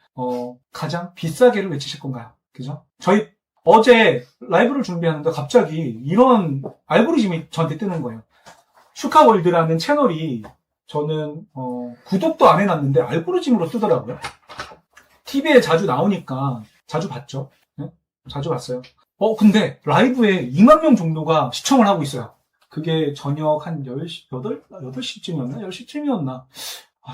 가장 비싸게를 외치실 건가요? 그죠? 저희 어제 라이브를 준비하는데 갑자기 이런 알고리즘이 저한테 뜨는 거예요. 슈카월드라는 채널이 저는 구독도 안 해놨는데 알고리즘으로 뜨더라고요. TV에 자주 나오니까 자주 봤죠. 네? 자주 봤어요. 근데 라이브에 2만 명 정도가 시청을 하고 있어요. 그게 저녁 한 8시쯤이었나? 10시쯤이었나?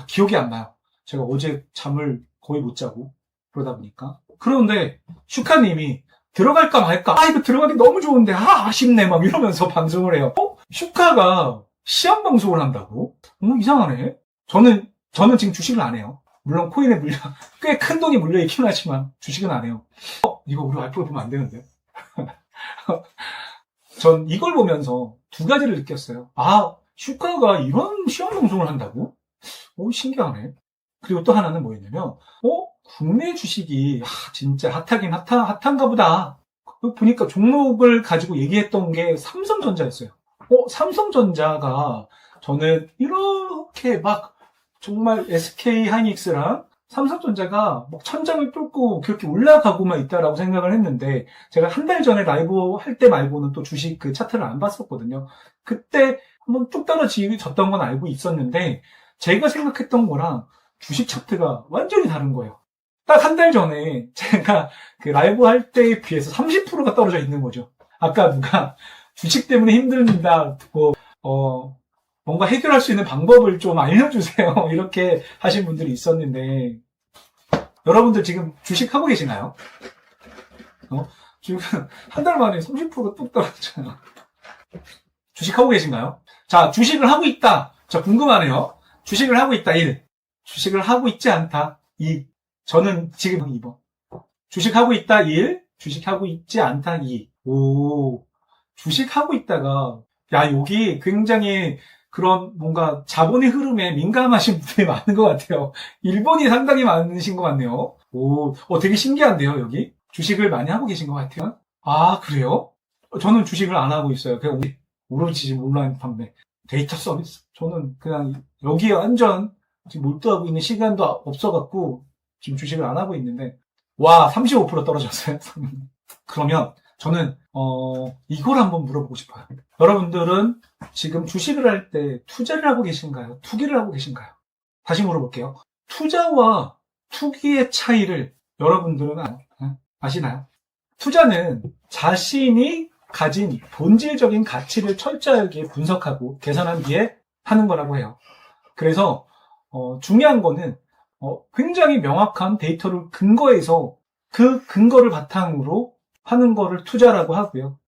기억이 안 나요. 제가 어제 잠을 거의 못 자고 그러다 보니까. 그런데 슈카님이 들어갈까 말까? 이거 들어가기 너무 좋은데 아쉽네 막 이러면서 방송을 해요. 슈카가 시험 방송을 한다고? 이상하네. 저는 지금 주식을 안 해요. 물론 코인에 꽤 큰 돈이 물려있긴 하지만 주식은 안 해요. 이거 우리 와이프가 보면 안 되는데. 전 이걸 보면서 두 가지를 느꼈어요. 슈카가 이런 시험 방송을 한다고? 신기하네. 그리고 또 하나는 뭐였냐면, 국내 주식이 진짜 핫한가 보다. 보니까 종목을 가지고 얘기했던 게 삼성전자였어요. 삼성전자가 저는 이렇게 막 정말 SK 하이닉스랑 삼성전자가 막 천장을 뚫고 그렇게 올라가고만 있다라고 생각을 했는데, 제가 한 달 전에 라이브 할 때 말고는 또 주식 그 차트를 안 봤었거든요. 그때 한번 쭉 떨어졌던 건 알고 있었는데, 제가 생각했던 거랑 주식 차트가 완전히 다른 거예요. 딱 한 달 전에 제가 그 라이브 할 때에 비해서 30%가 떨어져 있는 거죠. 아까 누가 주식 때문에 힘듭니다. 뭔가 해결할 수 있는 방법을 좀 알려주세요. 이렇게 하신 분들이 있었는데, 여러분들 지금 주식 하고 계시나요? 지금 한 달 만에 30%가 뚝 떨어졌잖아요. 주식 하고 계신가요? 자, 주식을 하고 있다. 자, 궁금하네요. 주식을 하고 있다, 1. 주식을 하고 있지 않다, 2. 저는 지금 2번. 주식하고 있다, 1. 주식하고 있지 않다, 2. 주식하고 있다가, 여기 굉장히 그런 뭔가 자본의 흐름에 민감하신 분들이 많은 것 같아요. 일본이 상당히 많으신 것 같네요. 되게 신기한데요, 여기? 주식을 많이 하고 계신 것 같아요. 그래요? 저는 주식을 안 하고 있어요. 그냥 오로지 온라인 판매. 데이터 서비스. 저는 그냥 여기에 완전 지금 몰두하고 있는 시간도 없어갖고 지금 주식을 안 하고 있는데, 35% 떨어졌어요. 그러면 저는 이걸 한번 물어보고 싶어요. 여러분들은 지금 주식을 할 때 투자를 하고 계신가요? 투기를 하고 계신가요? 다시 물어볼게요. 투자와 투기의 차이를 여러분들은 아시나요? 투자는 자신이 가진 본질적인 가치를 철저하게 분석하고 계산한 뒤에 하는 거라고 해요. 그래서 중요한 거는 굉장히 명확한 데이터를 근거해서 그 근거를 바탕으로 하는 거를 투자라고 하고요.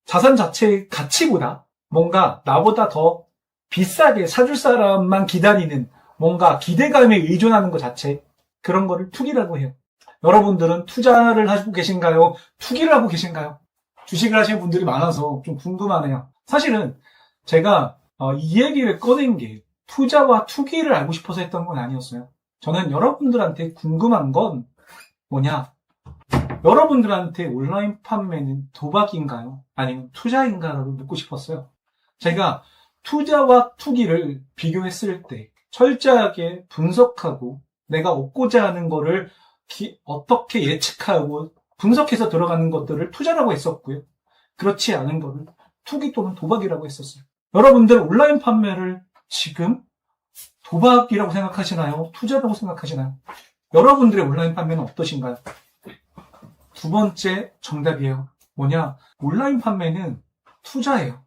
자산 자체의 가치보다 뭔가 나보다 더 비싸게 사줄 사람만 기다리는 뭔가 기대감에 의존하는 것 자체, 그런 거를 투기라고 해요. 여러분들은 투자를 하고 계신가요? 투기를 하고 계신가요? 주식을 하시는 분들이 많아서 좀 궁금하네요. 사실은 제가 이 얘기를 꺼낸 게 투자와 투기를 알고 싶어서 했던 건 아니었어요. 저는 여러분들한테 궁금한 건 뭐냐? 여러분들한테 온라인 판매는 도박인가요? 아니면 투자인가라고 묻고 싶었어요. 제가 투자와 투기를 비교했을 때 철저하게 분석하고 내가 얻고자 하는 거를 어떻게 예측하고 분석해서 들어가는 것들을 투자라고 했었고요. 그렇지 않은 거를 투기 또는 도박이라고 했었어요. 여러분들 온라인 판매를 지금 도박이라고 생각하시나요? 투자라고 생각하시나요? 여러분들의 온라인 판매는 어떠신가요? 두 번째 정답이에요. 뭐냐? 온라인 판매는 투자예요.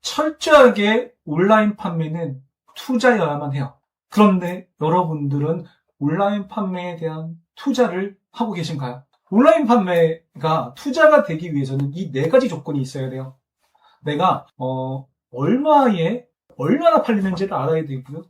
철저하게 온라인 판매는 투자여야만 해요. 그런데 여러분들은 온라인 판매에 대한 투자를 하고 계신가요? 온라인 판매가 투자가 되기 위해서는 이 네 가지 조건이 있어야 돼요. 내가 얼마나 팔리는지를 알아야 되고요.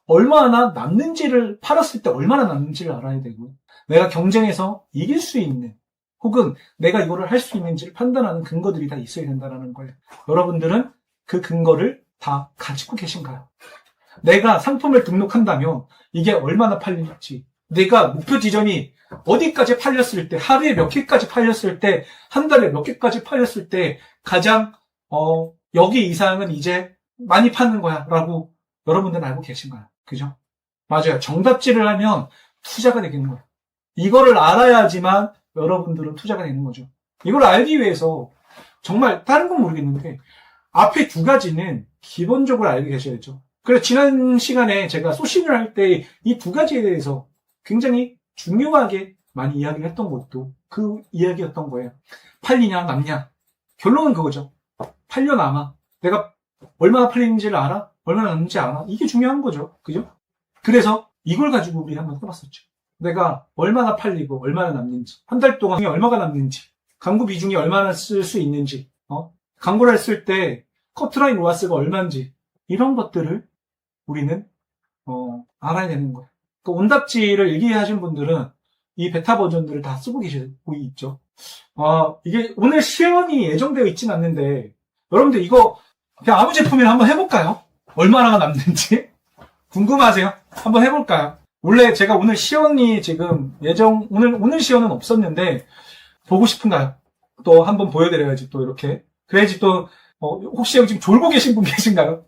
얼마나 남는지를 팔았을 때 얼마나 남는지를 알아야 되고요. 내가 경쟁에서 이길 수 있는 혹은 내가 이거를 할 수 있는지를 판단하는 근거들이 다 있어야 된다는 거예요. 여러분들은 그 근거를 다 가지고 계신가요? 내가 상품을 등록한다면 이게 얼마나 팔릴지, 내가 목표 지점이 어디까지 팔렸을 때, 하루에 몇 개까지 팔렸을 때, 한 달에 몇 개까지 팔렸을 때 가장 여기 이상은 이제 많이 파는 거야 라고 여러분들은 알고 계신가요? 그죠? 맞아요. 정답지를 하면 투자가 되는 거예요. 이거를 알아야지만 여러분들은 투자가 되는 거죠. 이걸 알기 위해서 정말 다른 건 모르겠는데 앞에 두 가지는 기본적으로 알고 계셔야죠. 그래서 지난 시간에 제가 소싱을 할 때 이 두 가지에 대해서 굉장히 중요하게 많이 이야기를 했던 것도 그 이야기였던 거예요. 팔리냐 남냐. 결론은 그거죠. 팔려 남아. 내가 얼마나 팔리는지를 알아? 얼마나 남는지 알아? 이게 중요한 거죠. 그죠? 그래서 이걸 가지고 우리 한번 해봤었죠. 내가 얼마나 팔리고 얼마나 남는지, 한 달 동안 얼마가 남는지, 광고 비중이 얼마나 쓸 수 있는지, 광고를 했을 때 커트라인 로아스가 얼마인지, 이런 것들을 우리는 알아야 되는 거예요. 그 온답지를 일기하신 분들은 이 베타 버전들을 다 쓰고 계시고 있죠. 이게 오늘 시연이 예정되어 있진 않는데 여러분들 이거 그냥 아무 제품이나 한번 해볼까요? 얼마나 남는지 궁금하세요? 한번 해볼까요? 원래 제가 오늘 시연이 지금 오늘 시연은 없었는데 보고 싶은가요? 또 한번 보여드려야지 또 이렇게 그래야지 또 혹시 여기 지금 졸고 계신 분 계신가요?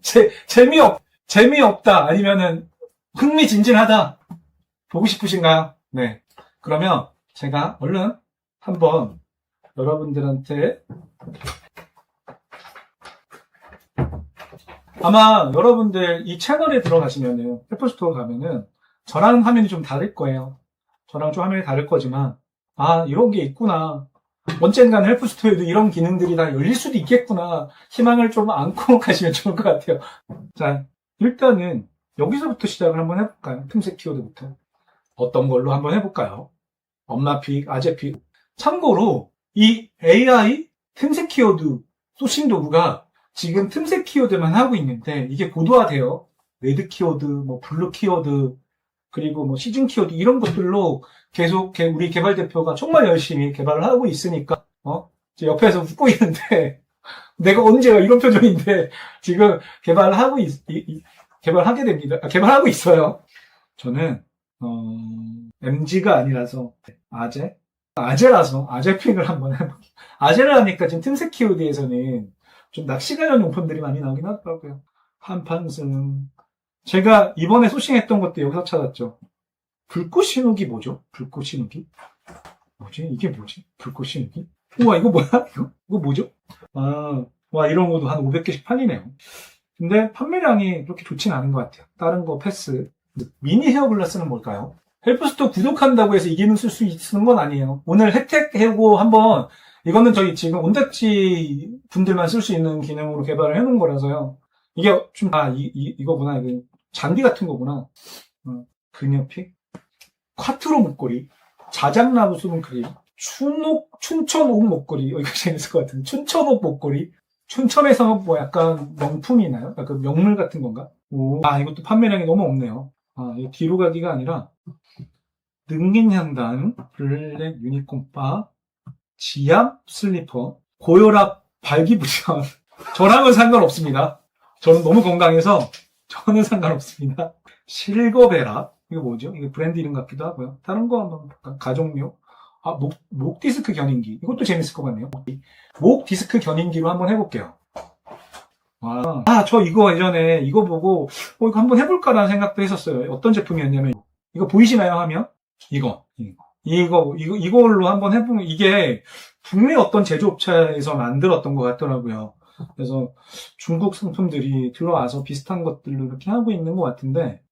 재미없다 아니면은 흥미진진하다 보고 싶으신가요? 네. 그러면 제가 얼른 한번 여러분들한테 아마 여러분들 이 채널에 들어가시면은 애플스토어 가면은 저랑 화면이 좀 다를 거예요. 저랑 좀 화면이 다를 거지만 이런 게 있구나. 언젠가는 애플스토어에도 이런 기능들이 다 열릴 수도 있겠구나. 희망을 좀 안고 가시면 좋을 것 같아요. 자, 일단은 여기서부터 시작을 한번 해볼까요? 틈새 키워드부터. 어떤 걸로 한번 해볼까요? 엄마픽, 아재픽. 참고로 이 AI 틈새 키워드 소싱 도구가 지금 틈새 키워드만 하고 있는데 이게 고도화돼요. 레드 키워드, 블루 키워드, 그리고 시즌 키워드 이런 것들로 계속 우리 개발 대표가 정말 열심히 개발을 하고 있으니까 옆에서 웃고 있는데 내가 언제가 이런 표정인데 지금 개발하고 개발하고 있어요. 저는 MG가 아니라서 아재라서 아재픽을 한번 해볼게요. 아재를 하니까 지금 틈새 키워드에서는 좀 낚시 관련 용품들이 많이 나오긴 하더라고요. 한판승. 제가 이번에 소싱했던 것도 여기서 찾았죠. 불꽃 신우기 뭐죠? 불꽃 신우기? 이게 뭐지? 불꽃 신우기? 우와, 이거 뭐야? 이거 뭐죠? 와, 이런 것도 한 500개씩 팔리네요. 근데 판매량이 그렇게 좋진 않은 것 같아요. 다른 거 패스. 미니 헤어글라스는 뭘까요? 헬프스토어 구독한다고 해서 이 기능 쓸 수 있는 건 아니에요. 오늘 혜택 해고 한번 이거는 저희 지금 온답지 분들만 쓸 수 있는 기능으로 개발을 해놓은 거라서요. 이게 좀 이거구나. 이거 잔디 같은 거구나. 그녀픽, 콰트로 목걸이, 자작나무 수분 크림, 춘천옥 목걸이. 이거 재밌을 것 같은데. 춘천옥 목걸이. 춘천에서 약간 명품이나요? 약간 명물 같은 건가? 이것도 판매량이 너무 없네요. 이거 뒤로 가기가 아니라 능린향단, 블랙 유니콘바, 지압 슬리퍼, 고혈압 발기부전. 저랑은 상관없습니다. 저는 너무 건강해서 저는 상관없습니다. 실거베라. 이거 뭐죠? 이거 브랜드 이름 같기도 하고요. 다른 거 한번 볼까요? 가족묘. 목 디스크 견인기. 이것도 재밌을 것 같네요. 목 디스크 견인기로 한번 해볼게요. 저 이거 예전에 이거 보고 이거 한번 해볼까라는 생각도 했었어요. 어떤 제품이었냐면 이거 보이시나요? 하면 이걸로 한번 해보면 이게 국내 어떤 제조업체에서 만들었던 것 같더라고요. 그래서 중국 상품들이 들어와서 비슷한 것들로 이렇게 하고 있는 것 같은데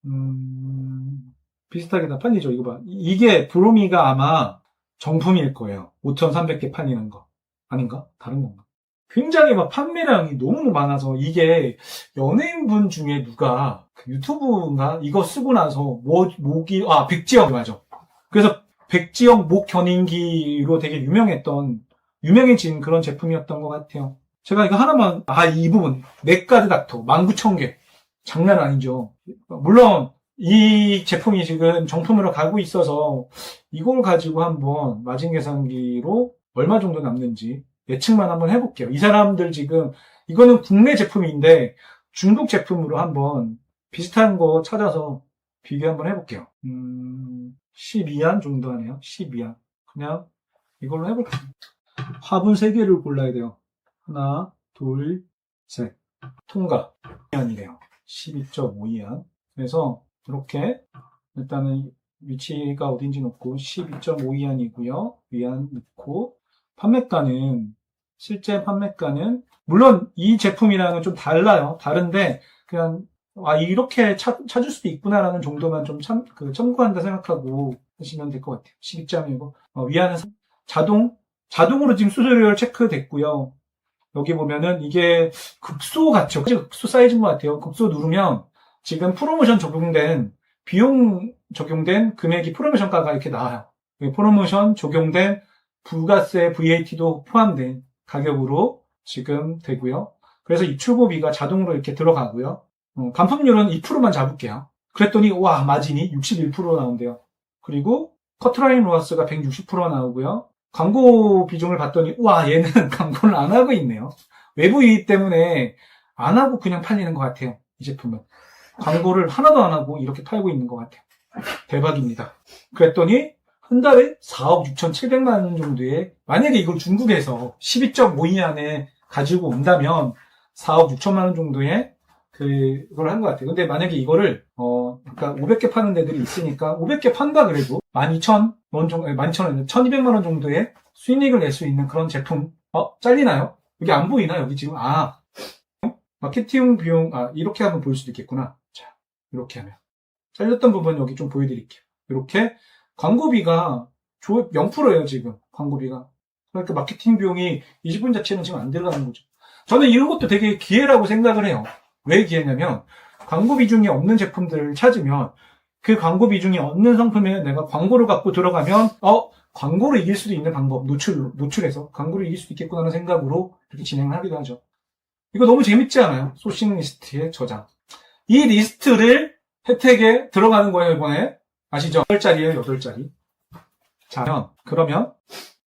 비슷하게 다 팔리죠. 이거 봐. 이게 브로미가 아마 정품일 거예요. 5,300개 팔리는 거. 아닌가? 다른 건가? 굉장히 판매량이 너무 많아서 이게 연예인분 중에 누가 유튜브인가? 이거 쓰고 나서 백지영 맞아. 그래서 백지영 목 견인기로 되게 유명해진 그런 제품이었던 것 같아요. 제가 이거 하나만, 이 부분. 넥가드 닥터, 19,000개. 장난 아니죠. 물론, 이 제품이 지금 정품으로 가고 있어서, 이걸 가지고 한번 마진 계산기로 얼마 정도 남는지 예측만 한번 해볼게요. 이 사람들 지금, 이거는 국내 제품인데, 중국 제품으로 한번 비슷한 거 찾아서 비교 한번 해볼게요. 12안 정도 하네요. 12안. 그냥 이걸로 해볼게요. 화분 3개를 골라야 돼요. 하나, 둘, 셋. 통과. 2안이래요. 12.5이안. 그래서 이렇게 일단은 위치가 어딘지 놓고 12.5이안이고요. 위안 넣고 실제 판매가는 물론 이 제품이랑은 좀 달라요. 다른데 그냥 이렇게 찾을 수도 있구나라는 정도만 좀 참고한다 생각하고 하시면 될 것 같아요. 12.1고. 위안은 자동으로 지금 수수료를 체크됐고요. 여기 보면은 이게 급소 같죠? 급소 사이즈인 것 같아요. 급소 누르면 지금 프로모션 적용된 비용 적용된 금액이 프로모션가가 이렇게 나와요. 프로모션 적용된 부가세 VAT도 포함된 가격으로 지금 되고요. 그래서 입출고비가 자동으로 이렇게 들어가고요. 반품률은 2%만 잡을게요. 그랬더니 마진이 61% 나온대요. 그리고 커트라인 로하스가 160% 나오고요. 광고 비중을 봤더니 얘는 광고를 안 하고 있네요. 외부 이익 때문에 안 하고 그냥 팔리는 것 같아요. 이 제품은. 광고를 하나도 안 하고 이렇게 팔고 있는 것 같아요. 대박입니다. 그랬더니 한 달에 4억 6,700만 원 정도의, 만약에 이걸 중국에서 12.5위 안에 가지고 온다면 4억 6천만 원 정도의 그걸 한 것 같아요. 근데 만약에 이거를 그러니까 500개 파는 데들이 있으니까 500개 판다 그래도 12,000원 정도, 12,000원, 1,200만 원 정도의 수익률을 낼 수 있는 그런 제품. 잘리나요? 여기 안 보이나? 여기 지금 마케팅 비용, 이렇게 하면 보일 수도 있겠구나. 자, 이렇게 하면 잘렸던 부분 여기 좀 보여드릴게요. 이렇게 광고비가 0%예요 지금 광고비가. 그러니까 마케팅 비용이 이 제품 자체는 지금 안 들어가는 거죠. 저는 이런 것도 되게 기회라고 생각을 해요. 왜 기회냐면 광고 비중이 없는 제품들을 찾으면 그 광고 비중이 없는 상품에 내가 광고를 갖고 들어가면 광고를 이길 수도 있는 방법, 노출해서 광고를 이길 수도 있겠구나라는 생각으로 이렇게 진행을 하기도 하죠. 이거 너무 재밌지 않아요? 소싱 리스트의 저장. 이 리스트를 혜택에 들어가는 거예요, 이번에. 아시죠? 8자리예요, 8자리. 자, 그러면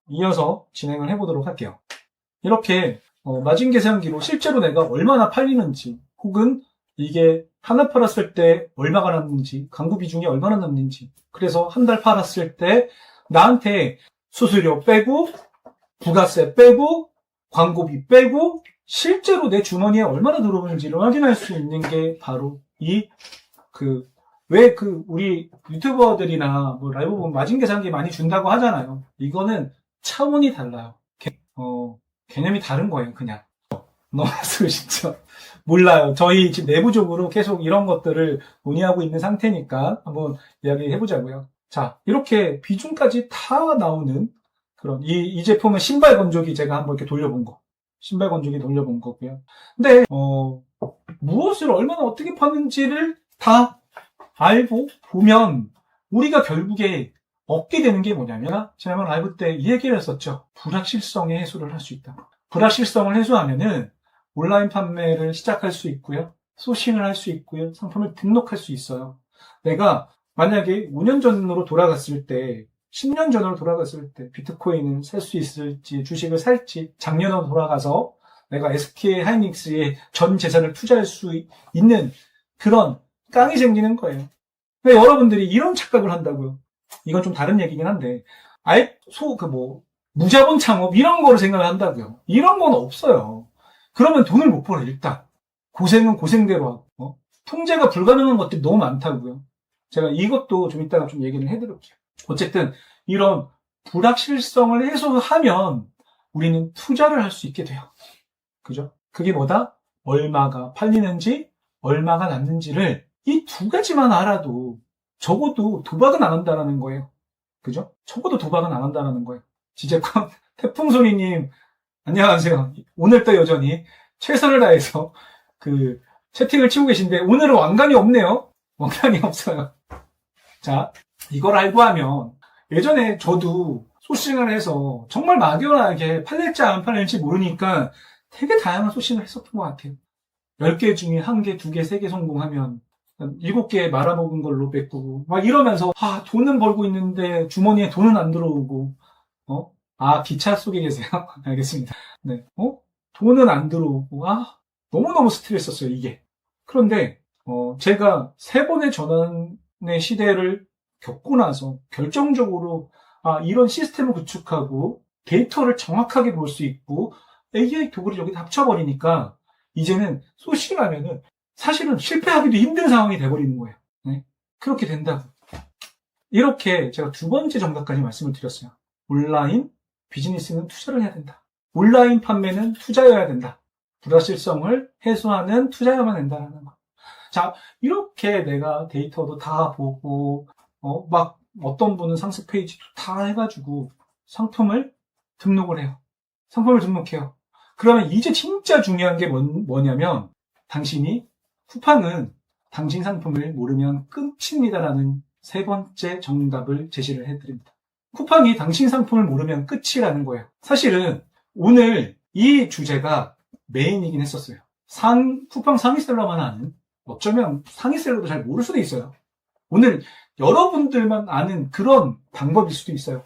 이어서 진행을 해보도록 할게요. 이렇게 마진 계산기로 실제로 내가 얼마나 팔리는지, 혹은 이게 하나 팔았을 때 얼마가 남는지, 광고 비중이 얼마나 남는지, 그래서 한 달 팔았을 때 나한테 수수료 빼고, 부가세 빼고, 광고비 빼고, 실제로 내 주머니에 얼마나 들어오는지를 확인할 수 있는 게 바로 우리 유튜버들이나 라이브 보면 마진 계산기 많이 준다고 하잖아요. 이거는 차원이 달라요. 개념이 다른 거예요, 그냥. 너무 진짜 몰라요. 저희 지금 내부적으로 계속 이런 것들을 논의하고 있는 상태니까 한번 이야기 해보자고요. 자, 이렇게 비중까지 다 나오는 그런 이 제품은 신발 건조기 제가 한번 이렇게 돌려본 거. 신발 건조기 돌려본 거고요. 근데 무엇을 얼마나 어떻게 파는지를 다 알고 보면 우리가 결국에 얻게 되는 게 뭐냐면, 지난번 라이브 때 이 얘기를 했었죠. 불확실성의 해소를 할 수 있다. 불확실성을 해소하면은 온라인 판매를 시작할 수 있고요. 소싱을 할 수 있고요. 상품을 등록할 수 있어요. 내가 만약에 5년 전으로 돌아갔을 때, 10년 전으로 돌아갔을 때 비트코인을 살 수 있을지, 주식을 살지, 작년으로 돌아가서 내가 SK 하이닉스에 전 재산을 투자할 수 있는 그런 깡이 생기는 거예요. 근데 여러분들이 이런 착각을 한다고요. 이건 좀 다른 얘기긴 한데, 무자본 창업 이런 거를 생각을 한다고요. 이런 건 없어요. 그러면 돈을 못 벌어, 일단. 고생은 고생대로 하고, 통제가 불가능한 것들이 너무 많다고요. 제가 이것도 좀 이따가 좀 얘기를 해드릴게요. 어쨌든, 이런 불확실성을 해소하면 우리는 투자를 할 수 있게 돼요. 그죠? 그게 뭐다? 얼마가 팔리는지, 얼마가 남는지를 이 두 가지만 알아도 적어도 도박은 안 한다라는 거예요. 그죠? 적어도 도박은 안 한다라는 거예요. 지제권 태풍소리님, 안녕하세요. 오늘도 여전히 최선을 다해서 채팅을 치고 계신데, 오늘은 왕관이 없네요. 왕관이 없어요. 자, 이걸 알고 하면, 예전에 저도 소싱을 해서 정말 막연하게 팔릴지 안 팔릴지 모르니까 되게 다양한 소싱을 했었던 것 같아요. 10개 중에 1개, 2개, 3개 성공하면 7개 말아먹은 걸로 뺏고 막 이러면서 돈은 벌고 있는데 주머니에 돈은 안 들어오고 기차 속에 계세요? 알겠습니다. 네. 돈은 안 들어오고 너무너무 스트레스였어요, 이게. 그런데 제가 3번의 전환의 시대를 겪고 나서 결정적으로 이런 시스템을 구축하고 데이터를 정확하게 볼 수 있고 AI 도구를 여기 합쳐버리니까 이제는 소싱하면은 사실은 실패하기도 힘든 상황이 돼버리는 거예요. 네? 그렇게 된다고. 이렇게 제가 2번째 정답까지 말씀을 드렸어요. 온라인 비즈니스는 투자를 해야 된다. 온라인 판매는 투자여야 된다. 불확실성을 해소하는 투자여야만 된다는 거. 자, 이렇게 내가 데이터도 다 보고, 막 어떤 분은 상세 페이지도 다 해가지고 상품을 등록을 해요. 상품을 등록해요. 그러면 이제 진짜 중요한 게 뭐냐면 당신이 쿠팡은 당신 상품을 모르면 끝입니다라는 세 번째 정답을 제시를 해드립니다. 쿠팡이 당신 상품을 모르면 끝이라는 거예요. 사실은 오늘 이 주제가 메인이긴 했었어요. 쿠팡 상위셀러만 아는, 어쩌면 상위셀러도 잘 모를 수도 있어요. 오늘 여러분들만 아는 그런 방법일 수도 있어요.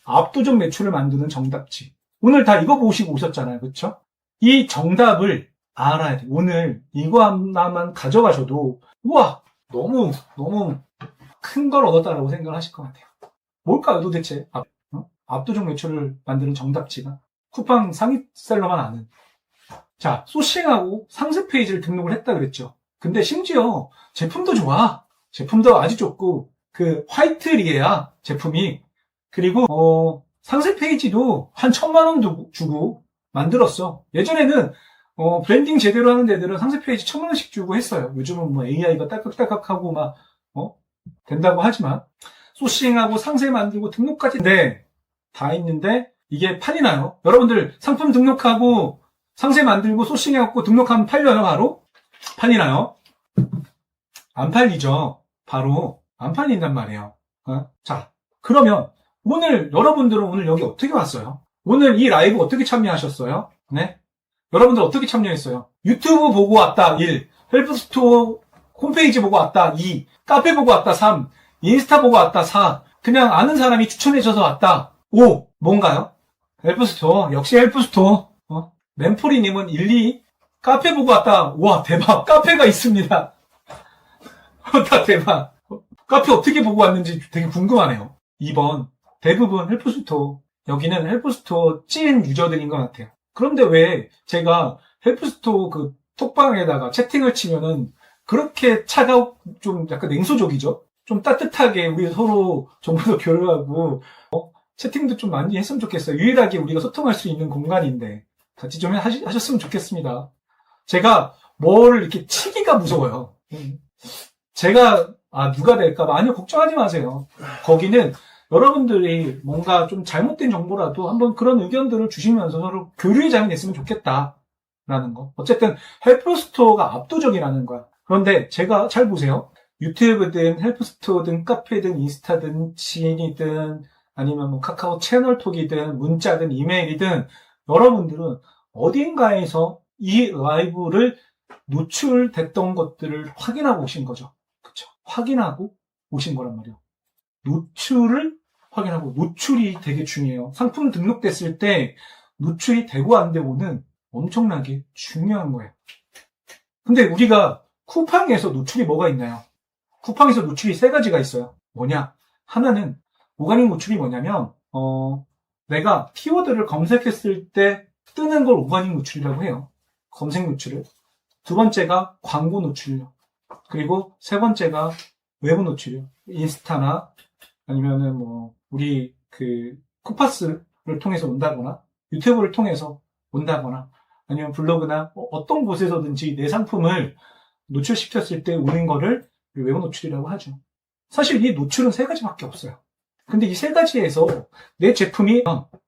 압도적 매출을 만드는 정답지. 오늘 다 이거 보시고 오셨잖아요. 그렇죠? 이 정답을 알아야 돼요. 오늘 이거 하나만 가져가셔도 우와, 너무 큰 걸 얻었다라고 생각을 하실 것 같아요. 뭘까요 도대체? 압도적 매출을 만드는 정답지가 쿠팡 상위셀러만 아는. 자, 소싱하고 상세 페이지를 등록을 했다 그랬죠. 근데 심지어 제품도 좋아. 제품도 아주 좋고 그 화이트리에야 제품이. 그리고 상세 페이지도 한 1,000만 원 주고 만들었어. 예전에는 브랜딩 제대로 하는 데들은 상세 페이지 1,000만 원씩 주고 했어요. 요즘은 뭐 AI가 딸깍딸깍하고 막 된다고 하지만 소싱하고 상세 만들고 등록까지 다 있는데 이게 팔리나요? 여러분들 상품 등록하고 상세 만들고 소싱해갖고 등록하면 팔려요? 바로? 팔리나요? 안 팔리죠. 바로 안 팔린단 말이에요. 자, 그러면 여러분들은 오늘 여기 어떻게 왔어요? 오늘 이 라이브 어떻게 참여하셨어요? 네? 여러분들 어떻게 참여했어요? 유튜브 보고 왔다 1, 헬프스토어 홈페이지 보고 왔다 2, 카페 보고 왔다 3, 인스타 보고 왔다 4, 그냥 아는 사람이 추천해줘서 왔다 5. 뭔가요? 헬프스토어, 역시 헬프스토어. 램포리님은 1, 2, 카페 보고 왔다. 와, 대박. 카페가 있습니다. 다 대박. 카페 어떻게 보고 왔는지 되게 궁금하네요. 2번, 대부분 헬프스토어. 여기는 헬프스토어 찐 유저들인 것 같아요. 그런데 왜 제가 헬프스토어 그 톡방에다가 채팅을 치면은 그렇게 좀 약간 냉소적이죠? 좀 따뜻하게 우리 서로 정보도 교류하고, 채팅도 좀 많이 했으면 좋겠어요. 유일하게 우리가 소통할 수 있는 공간인데, 같이 좀 하셨으면 좋겠습니다. 제가 뭘 이렇게 치기가 무서워요. 제가, 누가 될까봐. 아니요, 걱정하지 마세요. 거기는 여러분들이 뭔가 좀 잘못된 정보라도 한번 그런 의견들을 주시면서 서로 교류의 장이 됐으면 좋겠다라는 거. 어쨌든 헬프스토어가 압도적이라는 거야. 그런데 제가 잘 보세요. 유튜브든 헬프스토어든 카페든 인스타든 지인이든 아니면 뭐 카카오 채널톡이든 문자든 이메일이든 여러분들은 어딘가에서 이 라이브를 노출됐던 것들을 확인하고 오신 거죠. 그쵸? 확인하고 오신 거란 말이에요. 노출을 확인하고, 노출이 되게 중요해요. 상품 등록됐을 때 노출이 되고 안 되고는 엄청나게 중요한 거예요. 근데 우리가 쿠팡에서 노출이 뭐가 있나요? 쿠팡에서 노출이 3가지가 있어요. 뭐냐? 하나는 오가닉 노출이 뭐냐면 내가 키워드를 검색했을 때 뜨는 걸 오가닉 노출이라고 해요. 검색 노출을. 2번째가 광고 노출이요. 그리고 3번째가 외부 노출이요. 인스타나 아니면은 뭐 우리 그 쿠파스를 통해서 온다거나 유튜브를 통해서 온다거나 아니면 블로그나 어떤 곳에서든지 내 상품을 노출시켰을 때 오는 거를 외부 노출이라고 하죠. 사실 이 노출은 3가지밖에 없어요. 근데 이 3가지에서 내 제품이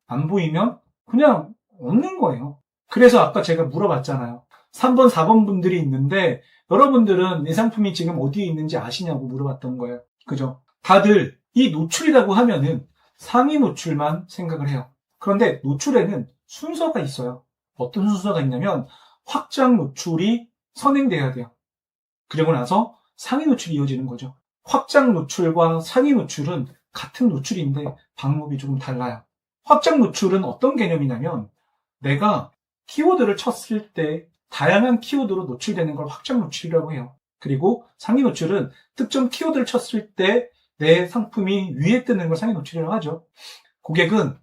안 보이면 그냥 없는 거예요. 그래서 아까 제가 물어봤잖아요. 3번, 4번 분들이 있는데 여러분들은 내 상품이 지금 어디에 있는지 아시냐고 물어봤던 거예요. 그죠? 다들 이 노출이라고 하면은 상위 노출만 생각을 해요. 그런데 노출에는 순서가 있어요. 어떤 순서가 있냐면 확장 노출이 선행돼야 돼요. 그리고 나서 상위 노출이 이어지는 거죠. 확장 노출과 상위 노출은 같은 노출인데 방법이 조금 달라요. 확장 노출은 어떤 개념이냐면 내가 키워드를 쳤을 때 다양한 키워드로 노출되는 걸 확장 노출이라고 해요. 그리고 상위 노출은 특정 키워드를 쳤을 때 내 상품이 위에 뜨는 걸 상위 노출이라고 하죠. 고객은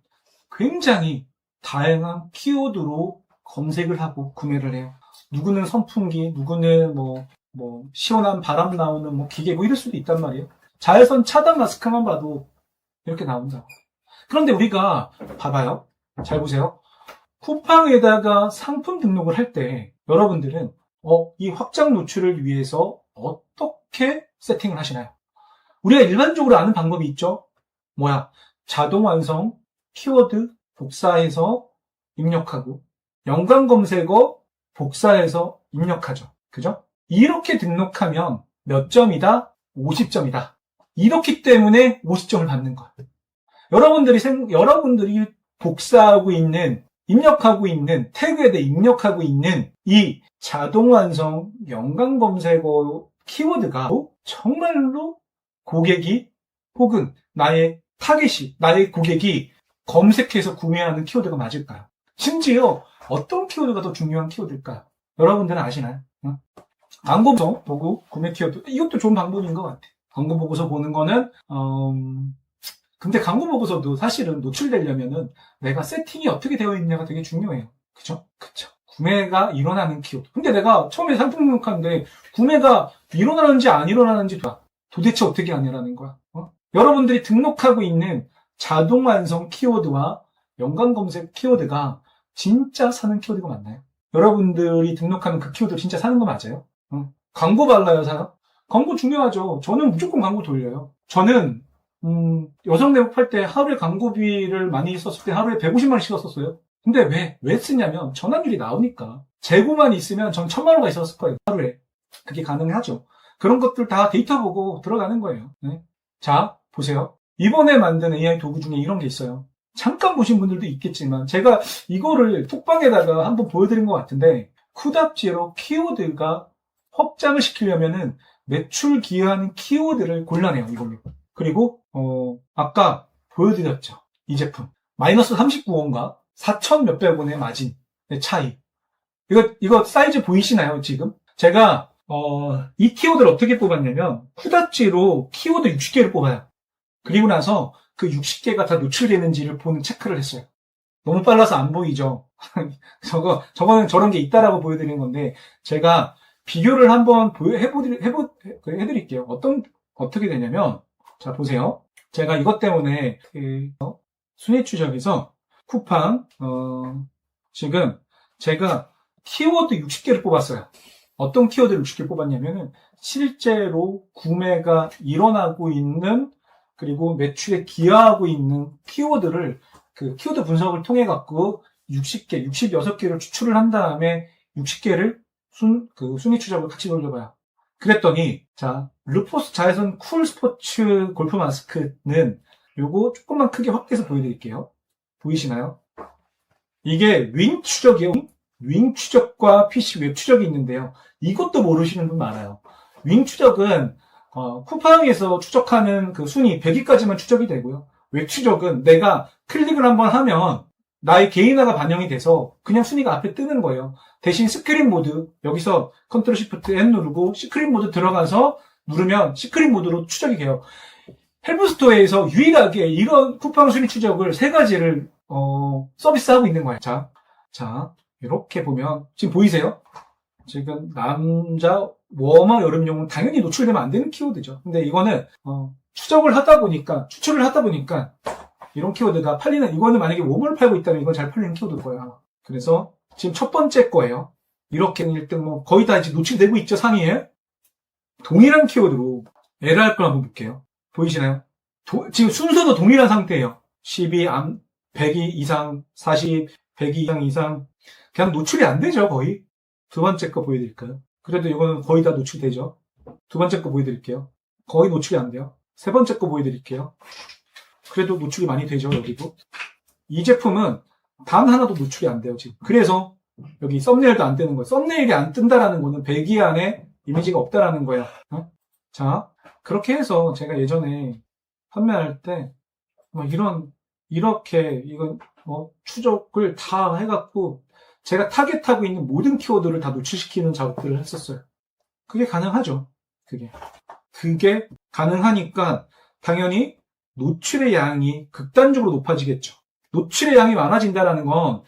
굉장히 다양한 키워드로 검색을 하고 구매를 해요. 누구는 선풍기, 누구는 뭐 시원한 바람 나오는 뭐 기계 뭐 이럴 수도 있단 말이에요. 자외선 차단 마스크만 봐도 이렇게 나온다고. 그런데 우리가 봐봐요. 잘 보세요. 쿠팡에다가 상품 등록을 할 때 여러분들은 이 확장 노출을 위해서 어떻게 세팅을 하시나요? 우리가 일반적으로 아는 방법이 있죠. 자동 완성, 키워드 복사해서 입력하고 연관 검색어 복사해서 입력하죠. 그죠? 이렇게 등록하면 몇 점이다? 50점이다. 이렇기 때문에 50점을 받는 거예요. 여러분들이 복사하고 있는, 입력하고 있는, 태그에 대해 입력하고 있는 이 자동 완성 연관 검색어 키워드가 정말로 고객이 혹은 나의 타겟이, 나의 고객이 검색해서 구매하는 키워드가 맞을까요? 심지어 어떤 키워드가 더 중요한 키워드일까요? 여러분들은 아시나요? 광고 보고 구매 키워드, 이것도 좋은 방법인 것 같아요. 광고 보고서 보는 거는 근데 광고 보고서도 사실은 노출되려면은 내가 세팅이 어떻게 되어 있냐가 되게 중요해요. 그쵸? 구매가 일어나는 키워드. 근데 내가 처음에 상품 등록하는데 구매가 일어나는지 안 일어나는지 도대체 어떻게 아냐라는 거야. 여러분들이 등록하고 있는 자동 완성 키워드와 연관 검색 키워드가 진짜 사는 키워드가 맞나요? 여러분들이 등록하는 그 키워드 진짜 사는 거 맞아요? 광고 발라요, 사요? 광고 중요하죠. 저는 무조건 광고 돌려요. 저는 여성 내복할 때 하루에 광고비를 많이 썼을 때 하루에 150만 원씩 썼었어요. 근데 왜 쓰냐면 전환율이 나오니까. 재고만 있으면 전 1000만 원가 있었을 거예요, 하루에. 그게 가능하죠. 그런 것들 다 데이터 보고 들어가는 거예요. 네. 자, 보세요. 이번에 만든 AI 도구 중에 이런 게 있어요. 잠깐 보신 분들도 있겠지만 제가 이거를 톡방에다가 한번 보여드린 것 같은데 쿠답지로 키워드가 확장을 시키려면은 매출 기여하는 키워드를 골라내요, 이걸로. 그리고 아까 보여드렸죠. 이 제품 마이너스 39원과 4천 몇백 원의 마진의 차이. 이거 사이즈 보이시나요, 지금? 제가 이 키워드를 어떻게 뽑았냐면 쿠답지로 키워드 60개를 뽑아요. 그리고 나서 그 60개가 다 노출되는지를 보는 체크를 했어요. 너무 빨라서 안 보이죠? 저거는 저런 게 있다라고 보여드리는 건데, 제가 비교를 한번 해드릴게요. 어떻게 되냐면, 자, 보세요. 제가 이것 때문에, 순위 추적에서 쿠팡, 지금 제가 키워드 60개를 뽑았어요. 어떤 키워드를 60개를 뽑았냐면은, 실제로 구매가 일어나고 있는 그리고 매출에 기여하고 있는 키워드를 그 키워드 분석을 통해 갖고 60개, 66개를 추출을 한 다음에 60개를 순위 추적을 같이 돌려봐요. 그랬더니 자, 르포스 자외선 쿨 스포츠 골프 마스크는 요거 조금만 크게 확대해서 보여드릴게요. 보이시나요? 이게 윙 추적이에요. 윙 추적과 PC 웹 추적이 있는데요. 이것도 모르시는 분 많아요. 윙 추적은 쿠팡에서 추적하는 그 순위 100위까지만 추적이 되고요. 웹 추적은 내가 클릭을 한번 하면 나의 개인화가 반영이 돼서 그냥 순위가 앞에 뜨는 거예요. 대신 스크린 모드, 여기서 컨트롤 시프트 N 누르고 스크린 모드 들어가서 누르면 스크린 모드로 추적이 돼요. 헬프스토어에서 유일하게 이런 쿠팡 순위 추적을 3가지를 서비스하고 있는 거예요. 자, 이렇게 보면 지금 보이세요? 지금 남자 웜화 여름용은 당연히 노출되면 안 되는 키워드죠. 근데 이거는 추출을 하다 보니까 이런 키워드가 팔리는, 이거는 만약에 웜을 팔고 있다면 이건 잘 팔리는 키워드일 거예요. 그래서 지금 첫 번째 거예요. 이렇게 1등 거의 다 이제 노출되고 있죠, 상위에. 동일한 키워드로 LR 걸 한번 볼게요. 보이시나요? 지금 순서도 동일한 상태예요. 12, 102 이상, 40, 102 이상. 그냥 노출이 안 되죠, 거의. 두 번째 거 보여드릴까요? 그래도 이거는 거의 다 노출되죠. 두 번째 거 보여드릴게요. 거의 노출이 안 돼요. 세 번째 거 보여드릴게요. 그래도 노출이 많이 되죠, 여기도. 이 제품은 단 하나도 노출이 안 돼요, 지금. 그래서 여기 썸네일도 안 뜨는 거예요. 썸네일이 안 뜬다라는 거는 100위 안에 이미지가 없다라는 거예요. 자, 그렇게 해서 제가 예전에 판매할 때 이렇게 추적을 다 해갖고 제가 타겟하고 있는 모든 키워드를 다 노출시키는 작업들을 했었어요. 그게 가능하죠. 그게 가능하니까 당연히 노출의 양이 극단적으로 높아지겠죠. 노출의 양이 많아진다는 건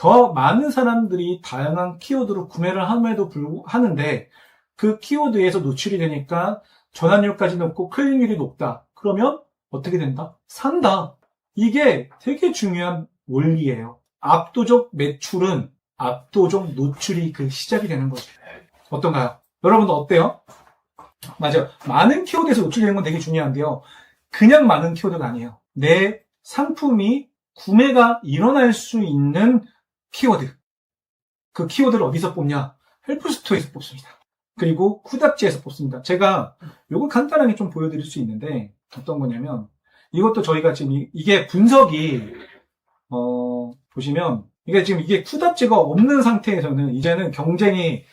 더 많은 사람들이 다양한 키워드로 구매를 함에도 불구하고 하는데 그 키워드에서 노출이 되니까 전환율까지 높고 클릭률이 높다. 그러면 어떻게 된다? 산다. 이게 되게 중요한 원리예요. 압도적 매출은 압도적 노출이 그 시작이 되는 거죠. 어떤가요? 여러분도 어때요? 맞아요. 많은 키워드에서 노출되는 건 되게 중요한데요. 그냥 많은 키워드가 아니에요. 내 상품이 구매가 일어날 수 있는 키워드. 그 키워드를 어디서 뽑냐? 헬프스토어에서 뽑습니다. 그리고 쿠답지에서 뽑습니다. 제가 요거 간단하게 좀 보여드릴 수 있는데 어떤 거냐면 이것도 저희가 지금 이게 분석이 보시면 이게 쿠답지가 없는 상태에서는 이제는 경쟁이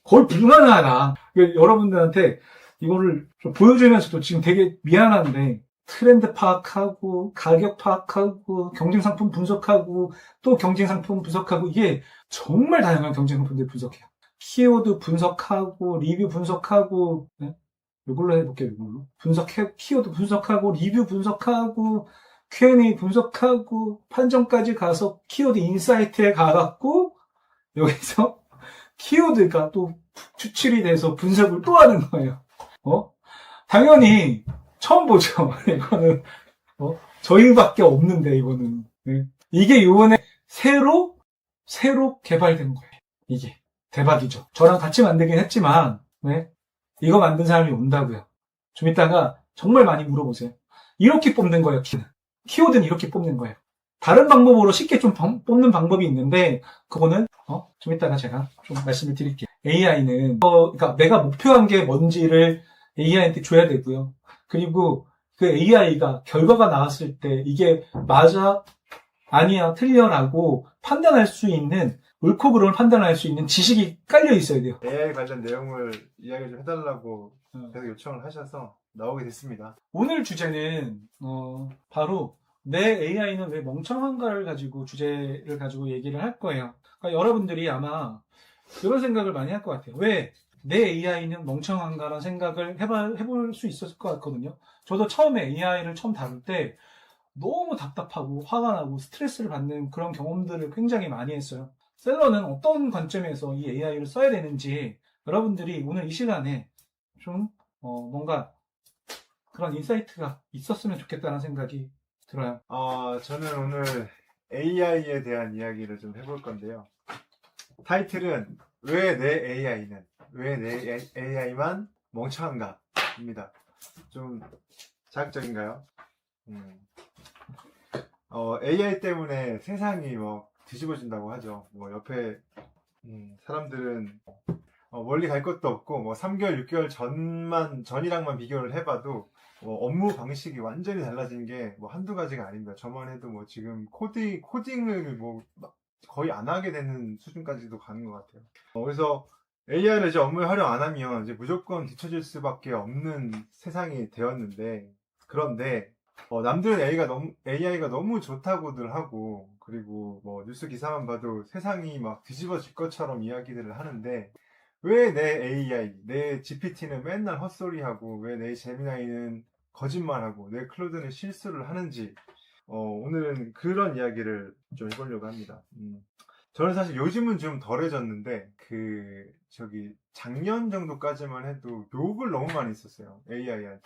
거의 불가능하다. 여러분들한테 이거를 좀 보여주면서도 지금 되게 미안한데 트렌드 파악하고 가격 파악하고 경쟁 상품 분석하고 또 경쟁 상품 분석하고 이게 정말 다양한 경쟁 상품들 분석해요. 키워드 분석하고 리뷰 분석하고 네? 이걸로 해볼게요. 이걸로 키워드 분석하고 리뷰 분석하고 Q&A 분석하고 판정까지 가서 키워드 인사이트에 가갖고 여기서 키워드가 또 추출이 돼서 분석을 또 하는 거예요. 당연히 처음 보죠. 이거는 저희밖에 없는데 이거는 네. 이게 요번에 새로 개발된 거예요. 이게 대박이죠. 저랑 같이 만들긴 했지만 네. 이거 만든 사람이 온다고요. 좀 이따가 정말 많이 물어보세요. 이렇게 뽑는 거예요. 키워드는 이렇게 뽑는 거예요. 다른 방법으로 쉽게 좀 뽑는 방법이 있는데 그거는 좀 이따가 제가 좀 말씀을 드릴게요. AI는 그러니까 내가 목표한 게 뭔지를 AI한테 줘야 되고요. 그리고 그 AI가 결과가 나왔을 때 이게 맞아, 아니야, 틀려라고 판단할 수 있는 옳고 그름을 판단할 수 있는 지식이 깔려 있어야 돼요. AI 관련 내용을 이야기 좀 해달라고 계속 요청을 하셔서 나오게 됐습니다. 오늘 주제는 바로 내 AI는 왜 멍청한가를 가지고 주제를 가지고 얘기를 할 거예요. 그러니까 여러분들이 아마 이런 생각을 많이 할 것 같아요. 왜 내 AI는 멍청한가라는 생각을 해볼 수 있었을 것 같거든요. 저도 처음에 AI를 처음 다룰 때 너무 답답하고 화가 나고 스트레스를 받는 그런 경험들을 굉장히 많이 했어요. 셀러는 어떤 관점에서 이 AI를 써야 되는지 여러분들이 오늘 이 시간에 좀 뭔가 그런 인사이트가 있었으면 좋겠다는 생각이 들어요. 저는 오늘 AI에 대한 이야기를 좀 해볼 건데요. 타이틀은 왜 내 AI만 멍청한가? 입니다. 좀 자극적인가요? AI 때문에 세상이 뒤집어진다고 하죠. 옆에 사람들은 멀리 갈 것도 없고 3개월, 6개월 전이랑만 비교를 해봐도 업무 방식이 완전히 달라진 게 한두 가지가 아닙니다. 저만 해도 지금 코딩을 거의 안 하게 되는 수준까지도 가는 것 같아요. 그래서 AI를 이제 업무에 활용 안 하면 이제 무조건 뒤처질 수밖에 없는 세상이 되었는데, 그런데 남들은 AI가 너무 좋다고들 하고, 그리고 뉴스 기사만 봐도 세상이 막 뒤집어질 것처럼 이야기들을 하는데, 왜 내 AI, 내 GPT는 맨날 헛소리하고, 왜 내 제미나이는 거짓말하고, 내 클로드는 실수를 하는지, 오늘은 그런 이야기를 좀 해보려고 합니다. 저는 사실 요즘은 좀 덜해졌는데, 작년 정도까지만 해도 욕을 너무 많이 썼어요. AI한테.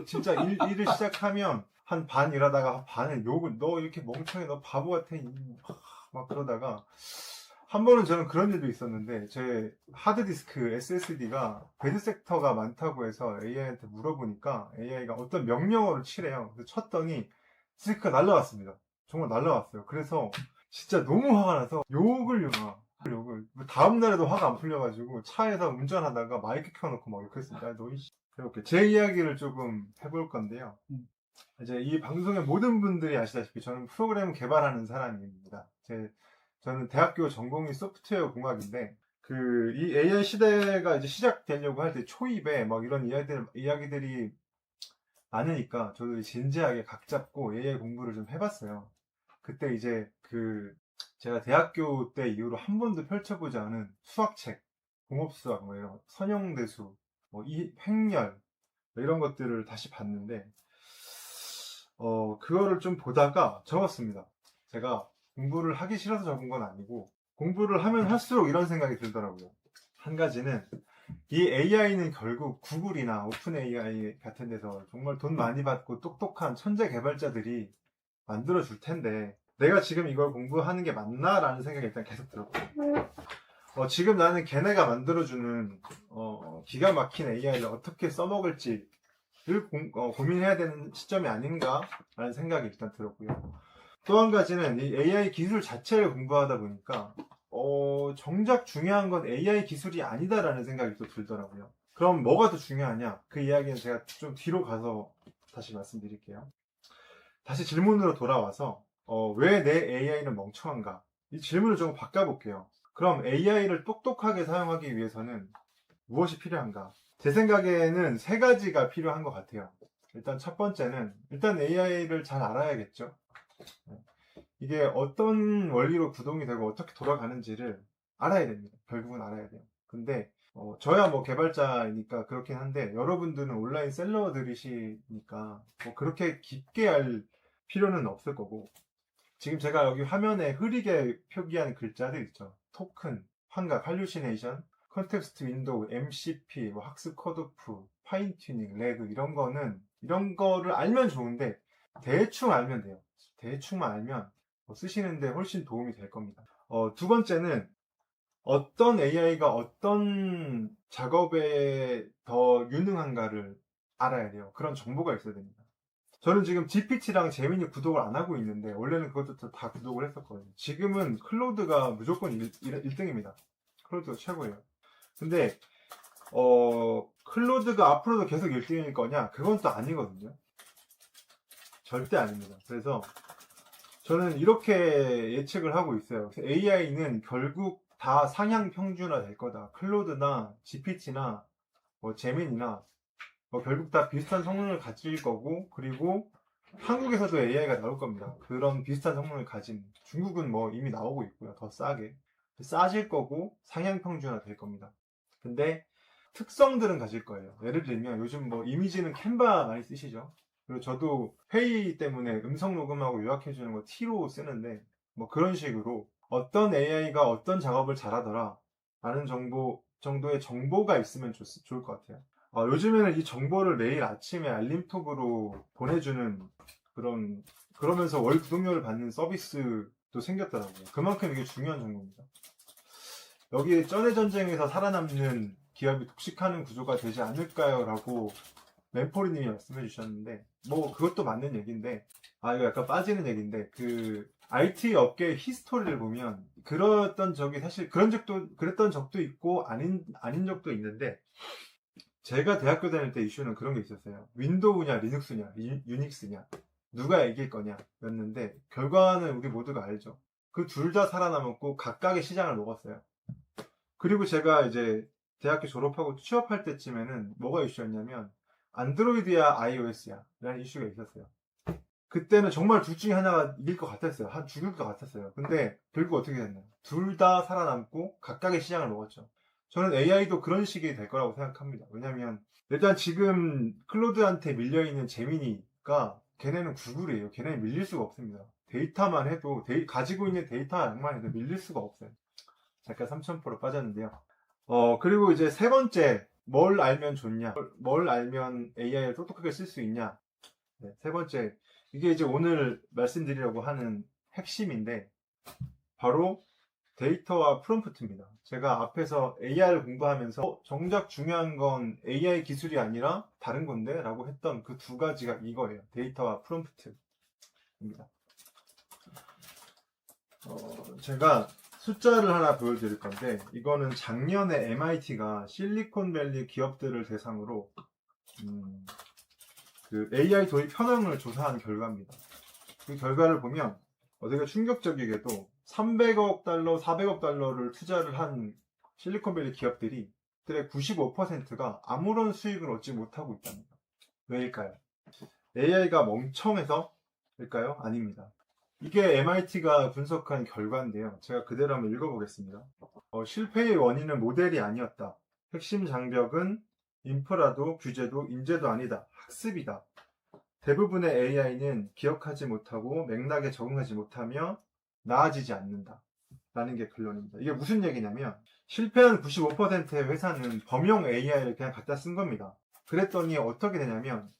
진짜 일을 시작하면 한 반 일하다가 반은 욕을, 너 이렇게 멍청해, 너 바보 같아. 막 그러다가, 한 번은 저는 그런 일도 있었는데, 제 하드디스크 SSD가 배드 섹터가 많다고 해서 AI한테 물어보니까 AI가 어떤 명령어를 치래요. 그래서 쳤더니 디스크가 날라왔습니다. 정말 날라왔어요. 그래서 진짜 너무 화가 나서 욕을 다음날에도 화가 안 풀려가지고 차에서 운전하다가 마이크 켜놓고 막 욕했습니다. 이렇게 제 이야기를 조금 해볼 건데요. 이제 이 방송의 모든 분들이 아시다시피 저는 프로그램 개발하는 사람입니다. 저는 대학교 전공이 소프트웨어 공학인데, 이 AI 시대가 이제 시작되려고 할 때 초입에 막 이런 이야기들이 많으니까 저도 진지하게 각 잡고 AI 공부를 좀 해봤어요. 그때 이제 제가 대학교 때 이후로 한 번도 펼쳐보지 않은 수학책, 공업수학, 이런 선형대수, 횡렬, 이런 것들을 다시 봤는데, 그거를 좀 보다가 적었습니다. 제가 공부를 하기 싫어서 적은 건 아니고, 공부를 하면 할수록 이런 생각이 들더라고요. 한 가지는, 이 AI는 결국 구글이나 오픈 AI 같은 데서 정말 돈 많이 받고 똑똑한 천재 개발자들이 만들어줄 텐데, 내가 지금 이걸 공부하는 게 맞나? 라는 생각이 일단 계속 들었고, 지금 나는 걔네가 만들어주는 기가 막힌 AI를 어떻게 써먹을지를 고민해야 되는 시점이 아닌가라는 생각이 일단 들었고요. 또 한 가지는 이 AI 기술 자체를 공부하다 보니까 정작 중요한 건 AI 기술이 아니다라는 생각이 또 들더라고요. 그럼 뭐가 더 중요하냐? 그 이야기는 제가 좀 뒤로 가서 다시 말씀드릴게요. 다시 질문으로 돌아와서 왜 내 AI는 멍청한가? 이 질문을 조금 바꿔볼게요. 그럼 AI를 똑똑하게 사용하기 위해서는 무엇이 필요한가? 제 생각에는 세 가지가 필요한 것 같아요. 일단 첫 번째는 일단 AI를 잘 알아야겠죠. 이게 어떤 원리로 구동이 되고 어떻게 돌아가는지를 알아야 됩니다. 결국은 알아야 돼요. 근데 저야 뭐 개발자이니까 그렇긴 한데 여러분들은 온라인 셀러들이시니까 뭐 그렇게 깊게 알 필요는 없을 거고, 지금 제가 여기 화면에 흐리게 표기한 글자들 있죠. 토큰, 환각, 할루시네이션, 컨텍스트 윈도우, MCP, 뭐 학습 컷오프, 파인 튜닝, 레그 이런 거를 알면 좋은데 대충 알면 돼요. 대충만 알면 쓰시는데 훨씬 도움이 될 겁니다. 두 번째는 어떤 AI가 어떤 작업에 더 유능한가를 알아야 돼요. 그런 정보가 있어야 됩니다. 저는 지금 GPT랑 제민이 구독을 안 하고 있는데 원래는 그것도 다 구독을 했었거든요. 지금은 클로드가 무조건 1등입니다. 클로드가 최고예요. 근데 클로드가 앞으로도 계속 1등일 거냐? 그건 또 아니거든요. 절대 아닙니다. 그래서 저는 이렇게 예측을 하고 있어요. AI는 결국 다 상향 평준화 될 거다. 클로드나 GPT나 뭐 제민이나 결국 다 비슷한 성능을 가질 거고, 그리고 한국에서도 AI가 나올 겁니다. 그런 비슷한 성능을 가진, 중국은 뭐 이미 나오고 있고요. 더 싸게 싸질 거고 상향 평준화 될 겁니다. 근데 특성들은 가질 거예요. 예를 들면 요즘 뭐 이미지는 캔바 많이 쓰시죠. 그리고 저도 회의 때문에 음성 녹음하고 요약해주는 거 T로 쓰는데 뭐 그런 식으로 어떤 AI가 어떤 작업을 잘하더라 라는 정도의 정보가 있으면 좋을 것 같아요. 요즘에는 이 정보를 매일 아침에 알림톡으로 보내주는 그러면서 월 구독료를 받는 서비스도 생겼더라고요. 그만큼 이게 중요한 정보입니다. 여기에 쩐의 전쟁에서 살아남는 기업이 독식하는 구조가 되지 않을까요? 라고 멘포리님이 말씀해 주셨는데, 뭐 그것도 맞는 얘기인데, 이거 약간 빠지는 얘기인데, 그 IT 업계의 히스토리를 보면 그랬던 적도 있고 아닌 적도 있는데, 제가 대학교 다닐 때 이슈는 그런 게 있었어요. 윈도우냐 리눅스냐 유닉스냐 누가 이길 거냐 였는데, 결과는 우리 모두가 알죠. 그 둘 다 살아남았고 각각의 시장을 먹었어요. 그리고 제가 이제 대학교 졸업하고 취업할 때쯤에는 뭐가 이슈였냐면 안드로이드야 iOS야 라는 이슈가 있었어요. 그때는 정말 둘 중에 하나가 이길 것 같았어요. 죽을 것 같았어요. 근데 결국 어떻게 됐나요? 둘 다 살아남고 각각의 시장을 먹었죠. 저는 AI도 그런 식이 될 거라고 생각합니다. 왜냐면 일단 지금 클로드한테 밀려있는 제미니가 걔네는 구글이에요. 걔네는 밀릴 수가 없습니다. 데이터만 해도 가지고 있는 데이터 양만 해도 밀릴 수가 없어요. 잠깐 3000% 빠졌는데요. 그리고 이제 세 번째, 뭘 알면 좋냐? 뭘 알면 AI를 똑똑하게 쓸 수 있냐? 네, 세 번째, 이게 이제 오늘 말씀드리려고 하는 핵심인데, 바로 데이터와 프롬프트입니다. 제가 앞에서 AI를 공부하면서 정작 중요한 건 AI 기술이 아니라 다른 건데? 라고 했던 그 두 가지가 이거예요. 데이터와 프롬프트입니다. 제가 숫자를 하나 보여드릴 건데, 이거는 작년에 MIT가 실리콘밸리 기업들을 대상으로 그 AI 도입 현황을 조사한 결과입니다. 그 결과를 보면 되게 충격적이게도 300억 달러, 400억 달러를 투자를 한 실리콘밸리 기업들의 95%가 아무런 수익을 얻지 못하고 있답니다. 왜일까요? AI가 멍청해서일까요? 아닙니다. 이게 MIT가 분석한 결과인데요. 제가 그대로 한번 읽어보겠습니다. 실패의 원인은 모델이 아니었다. 핵심 장벽은 인프라도 규제도 인재도 아니다. 학습이다. 대부분의 AI는 기억하지 못하고 맥락에 적응하지 못하며 나아지지 않는다. 라는 게 결론입니다. 이게 무슨 얘기냐면 실패한 95%의 회사는 범용 AI를 그냥 갖다 쓴 겁니다. 그랬더니 어떻게 되냐면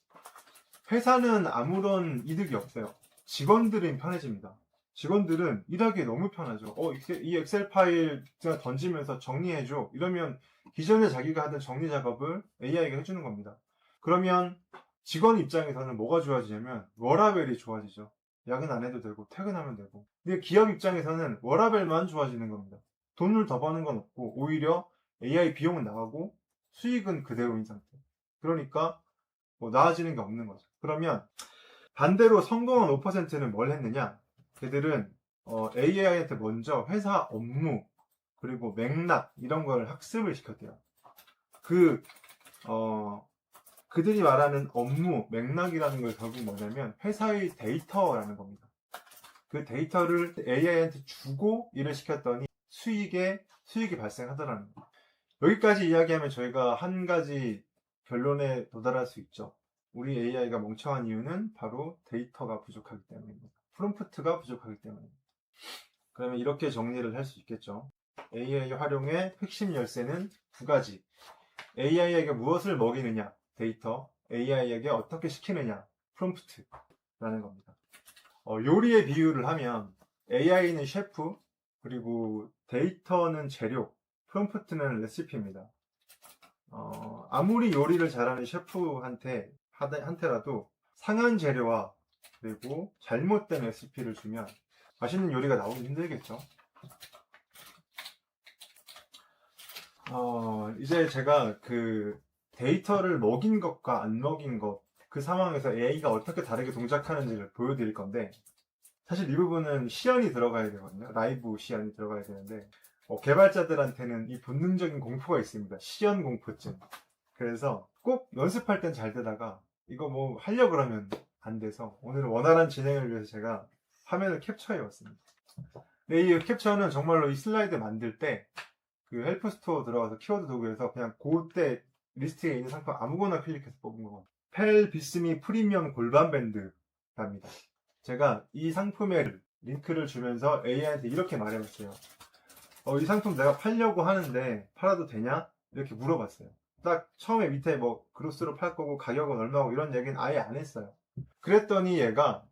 회사는 아무런 이득이 없어요. 직원들은 편해집니다. 직원들은 일하기 너무 편하죠. 이 엑셀 파일 그냥 던지면서 정리해줘. 이러면 기존에 자기가 하던 정리 작업을 AI가 해주는 겁니다. 그러면 직원 입장에서는 뭐가 좋아지냐면 워라밸이 좋아지죠. 야근 안 해도 되고 퇴근하면 되고. 근데 기업 입장에서는 워라밸만 좋아지는 겁니다. 돈을 더 버는 건 없고 오히려 AI 비용은 나가고 수익은 그대로인 상태. 그러니까 뭐 나아지는 게 없는 거죠. 그러면 반대로 성공한 5%는 뭘 했느냐? 걔들은 AI한테 먼저 회사 업무 그리고 맥락 이런 걸 학습을 시켰대요. 그들이 말하는 업무 맥락이라는 걸 결국 뭐냐면 회사의 데이터라는 겁니다. 그 데이터를 AI한테 주고 일을 시켰더니 수익이 발생하더라는 거예요. 여기까지 이야기하면 저희가 한 가지 결론에 도달할 수 있죠. 우리 AI가 멍청한 이유는 바로 데이터가 부족하기 때문입니다. 프롬프트가 부족하기 때문입니다. 그러면 이렇게 정리를 할 수 있겠죠. AI 활용의 핵심 열쇠는 두 가지. AI에게 무엇을 먹이느냐, 데이터. AI에게 어떻게 시키느냐, 프롬프트라는 겁니다. 요리의 비유를 하면 AI는 셰프, 그리고 데이터는 재료, 프롬프트는 레시피입니다. 아무리 요리를 잘하는 셰프한테라도 상한 재료와 그리고 잘못된 레시피를 주면 맛있는 요리가 나오기 힘들겠죠. 이제 제가 그 데이터를 먹인 것과 안 먹인 것, 그 상황에서 AI가 어떻게 다르게 동작하는지를 보여드릴 건데, 사실 이 부분은 시연이 들어가야 되거든요. 라이브 시연이 들어가야 되는데, 개발자들한테는 이 본능적인 공포가 있습니다. 시연 공포증. 그래서 꼭 연습할 땐 잘 되다가, 이거 뭐 하려고 그러면 안 돼서, 오늘은 원활한 진행을 위해서 제가 화면을 캡처해 왔습니다. 근데 이 캡처는 정말로 이 슬라이드 만들 때, 그 헬프 스토어 들어가서 키워드 도구에서 그냥 그때 리스트에 있는 상품 아무거나 클릭해서 뽑은 거거든요. 펠 비스미 프리미엄 골반 밴드랍니다. 제가 이 상품에 링크를 주면서 AI한테 이렇게 말해봤어요. 이 상품 내가 팔려고 하는데 팔아도 되냐? 이렇게 물어봤어요. 딱 처음에 밑에 뭐 그로스로 팔 거고 가격은 얼마고 이런 얘기는 아예 안 했어요. 그랬더니 얘가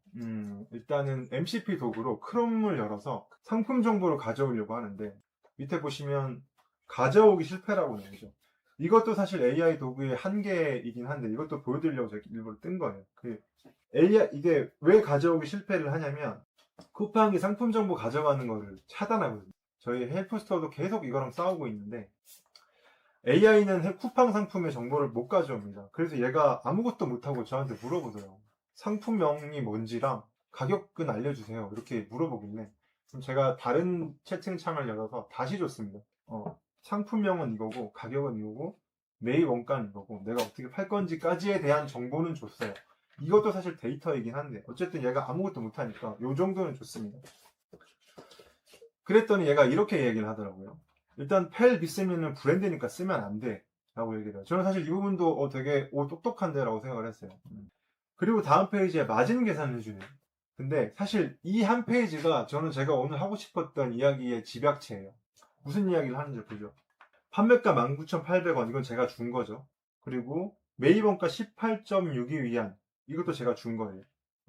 일단은 MCP 도구로 크롬을 열어서 상품 정보를 가져오려고 하는데 밑에 보시면 가져오기 실패라고 나오죠. 이것도 사실 AI 도구의 한계이긴 한데 이것도 보여드리려고 제가 일부러 뜬 거예요. 이게 왜 가져오기 실패를 하냐면 쿠팡이 상품 정보 가져가는 거를 차단하거든요. 저희 헬프스토어도 계속 이거랑 싸우고 있는데 AI는 쿠팡 상품의 정보를 못 가져옵니다. 그래서 얘가 아무것도 못하고 저한테 물어보더라고요. 상품명이 뭔지랑 가격은 알려주세요. 이렇게 물어보길래 그럼 제가 다른 채팅창을 열어서 다시 줬습니다. 상품명은 이거고 가격은 이거고 매입 원가는 이거고 내가 어떻게 팔 건지까지에 대한 정보는 줬어요. 이것도 사실 데이터이긴 한데 어쨌든 얘가 아무것도 못하니까 요 정도는 줬습니다. 그랬더니 얘가 이렇게 얘기를 하더라고요. 일단 펠 비스미는 브랜드니까 쓰면 안 돼 라고 얘기를 해요. 저는 사실 이 부분도 되게 똑똑한데 라고 생각을 했어요. 그리고 다음 페이지에 마진 계산을 해주네요. 근데 사실 이 한 페이지가 저는 제가 오늘 하고 싶었던 이야기의 집약체예요. 무슨 이야기를 하는지 보죠. 판매가 19,800원 이건 제가 준 거죠. 그리고 매입원가 18.62 위안 이것도 제가 준 거예요.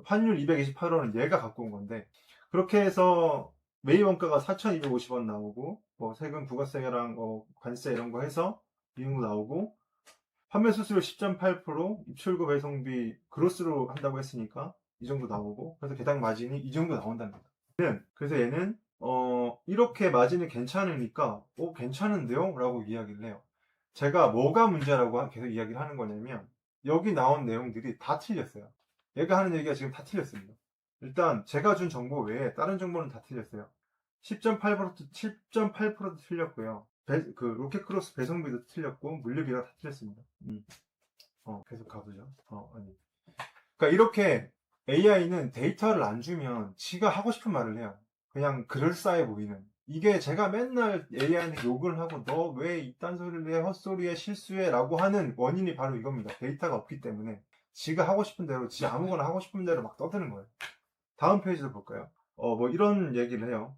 환율 228원은 얘가 갖고 온 건데 그렇게 해서 매입원가가 4,250원 나오고 뭐 세금 부가세랑 관세 이런 거 해서 이 정도 나오고 판매 수수료 10.8% 입출구 배송비 그로스로 한다고 했으니까 이 정도 나오고 그래서 개당 마진이 이 정도 나온답니다. 그래서 얘는 이렇게 마진이 괜찮으니까 괜찮은데요? 라고 이야기를 해요. 제가 뭐가 문제라고 계속 이야기를 하는 거냐면 여기 나온 내용들이 다 틀렸어요. 얘가 하는 얘기가 지금 다 틀렸습니다. 일단 제가 준 정보 외에 다른 정보는 다 틀렸어요. 10.8% 틀렸고요. 그 로켓크로스 배송비도 틀렸고 물류비가 다 틀렸습니다. 계속 가보죠. 그러니까 이렇게 AI는 데이터를 안 주면 지가 하고 싶은 말을 해요. 그냥 그럴싸해 보이는. 이게 제가 맨날 AI한테 욕을 하고 너 왜 이딴 소리를 해, 헛소리해, 실수해 라고 하는 원인이 바로 이겁니다. 데이터가 없기 때문에 지가 하고 싶은 대로 지 아무거나 하고 싶은 대로 막 떠드는 거예요. 다음 페이지도 볼까요? 뭐 이런 얘기를 해요.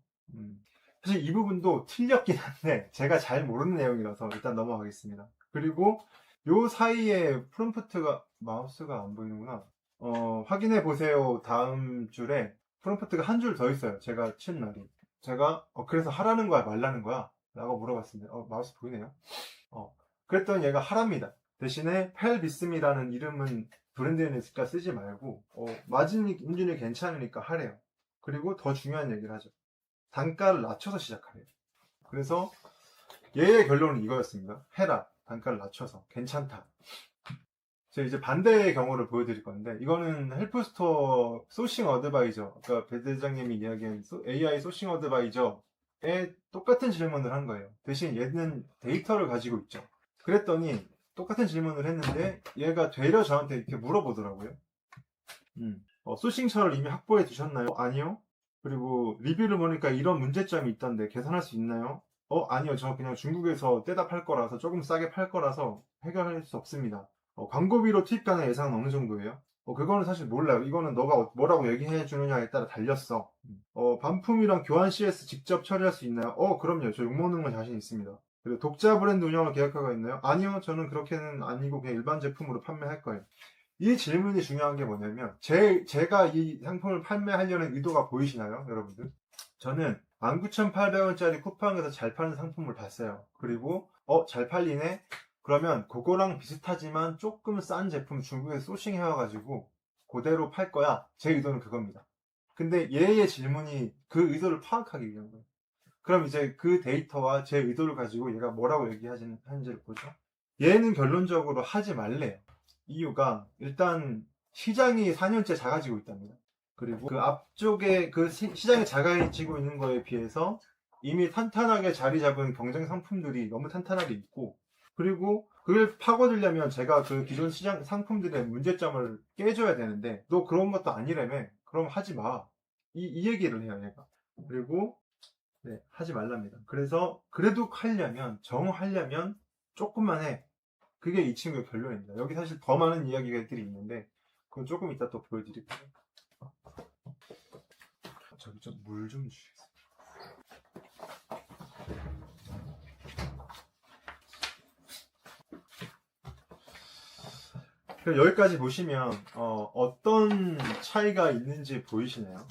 사실 이 부분도 틀렸긴 한데 제가 잘 모르는 내용이라서 일단 넘어가겠습니다. 그리고 요 사이에 프롬프트가 마우스가 안 보이는구나. 확인해 보세요. 다음 줄에 프롬프트가 한 줄 더 있어요. 제가 친 말이. 제가 그래서 하라는 거야 말라는 거야? 라고 물어봤습니다. 마우스 보이네요. 그랬더니 얘가 하랍니다. 대신에 펠비스미라는 이름은 브랜드니까 쓰지 말고 마진 인준이 괜찮으니까 하래요. 그리고 더 중요한 얘기를 하죠. 단가를 낮춰서 시작하래요. 그래서 얘의 결론은 이거였습니다. 해라. 단가를 낮춰서. 괜찮다. 제가 이제 반대의 경우를 보여드릴 건데, 이거는 헬프스토어 소싱 어드바이저, 아까 배 대장님이 이야기한 AI 소싱 어드바이저에 똑같은 질문을 한 거예요. 대신 얘는 데이터를 가지고 있죠. 그랬더니 똑같은 질문을 했는데 얘가 되려 저한테 이렇게 물어보더라고요. 소싱처를 이미 확보해 두셨나요? 아니요. 그리고 리뷰를 보니까 이런 문제점이 있던데 개선할 수 있나요? 아니요. 저 그냥 중국에서 떼다 팔 거라서 조금 싸게 팔 거라서 해결할 수 없습니다. 광고비로 투입가는 예상은 어느 정도예요? 그거는 사실 몰라요. 이거는 너가 뭐라고 얘기해 주느냐에 따라 달렸어. 반품이랑 교환 CS 직접 처리할 수 있나요? 그럼요. 저 욕먹는 건 자신 있습니다. 그리고 독자 브랜드 운영을 계획하고 있나요? 아니요. 저는 그렇게는 아니고 그냥 일반 제품으로 판매할 거예요. 이 질문이 중요한 게 뭐냐면 제가 이 상품을 판매하려는 의도가 보이시나요? 여러분들? 저는 19,800원짜리 쿠팡에서 잘 파는 상품을 봤어요. 그리고 잘 팔리네? 그러면 그거랑 비슷하지만 조금 싼 제품 중국에서 소싱해와가지고 그대로 팔 거야. 제 의도는 그겁니다. 근데 얘의 질문이 그 의도를 파악하기 위한 거예요. 그럼 이제 그 데이터와 제 의도를 가지고 얘가 뭐라고 얘기하는지를 보죠. 얘는 결론적으로 하지 말래요. 이유가 일단 시장이 4년째 작아지고 있답니다. 그리고 그 앞쪽에 그 시장이 작아지고 있는 거에 비해서 이미 탄탄하게 자리 잡은 경쟁 상품들이 너무 탄탄하게 있고, 그리고 그걸 파고들려면 제가 그 기존 시장 상품들의 문제점을 깨줘야 되는데 너 그런 것도 아니라며. 그럼 하지 마. 이 얘기를 해요, 얘가. 그리고 네, 하지 말랍니다. 그래서 그래도 정하려면 조금만 해. 그게 이 친구의 결론입니다. 여기 사실 더 많은 이야기들이 있는데 그건 조금 이따 또 보여드릴게요. 저기 좀 물 좀 주시겠어요? 여기까지 보시면 어떤 차이가 있는지 보이시나요?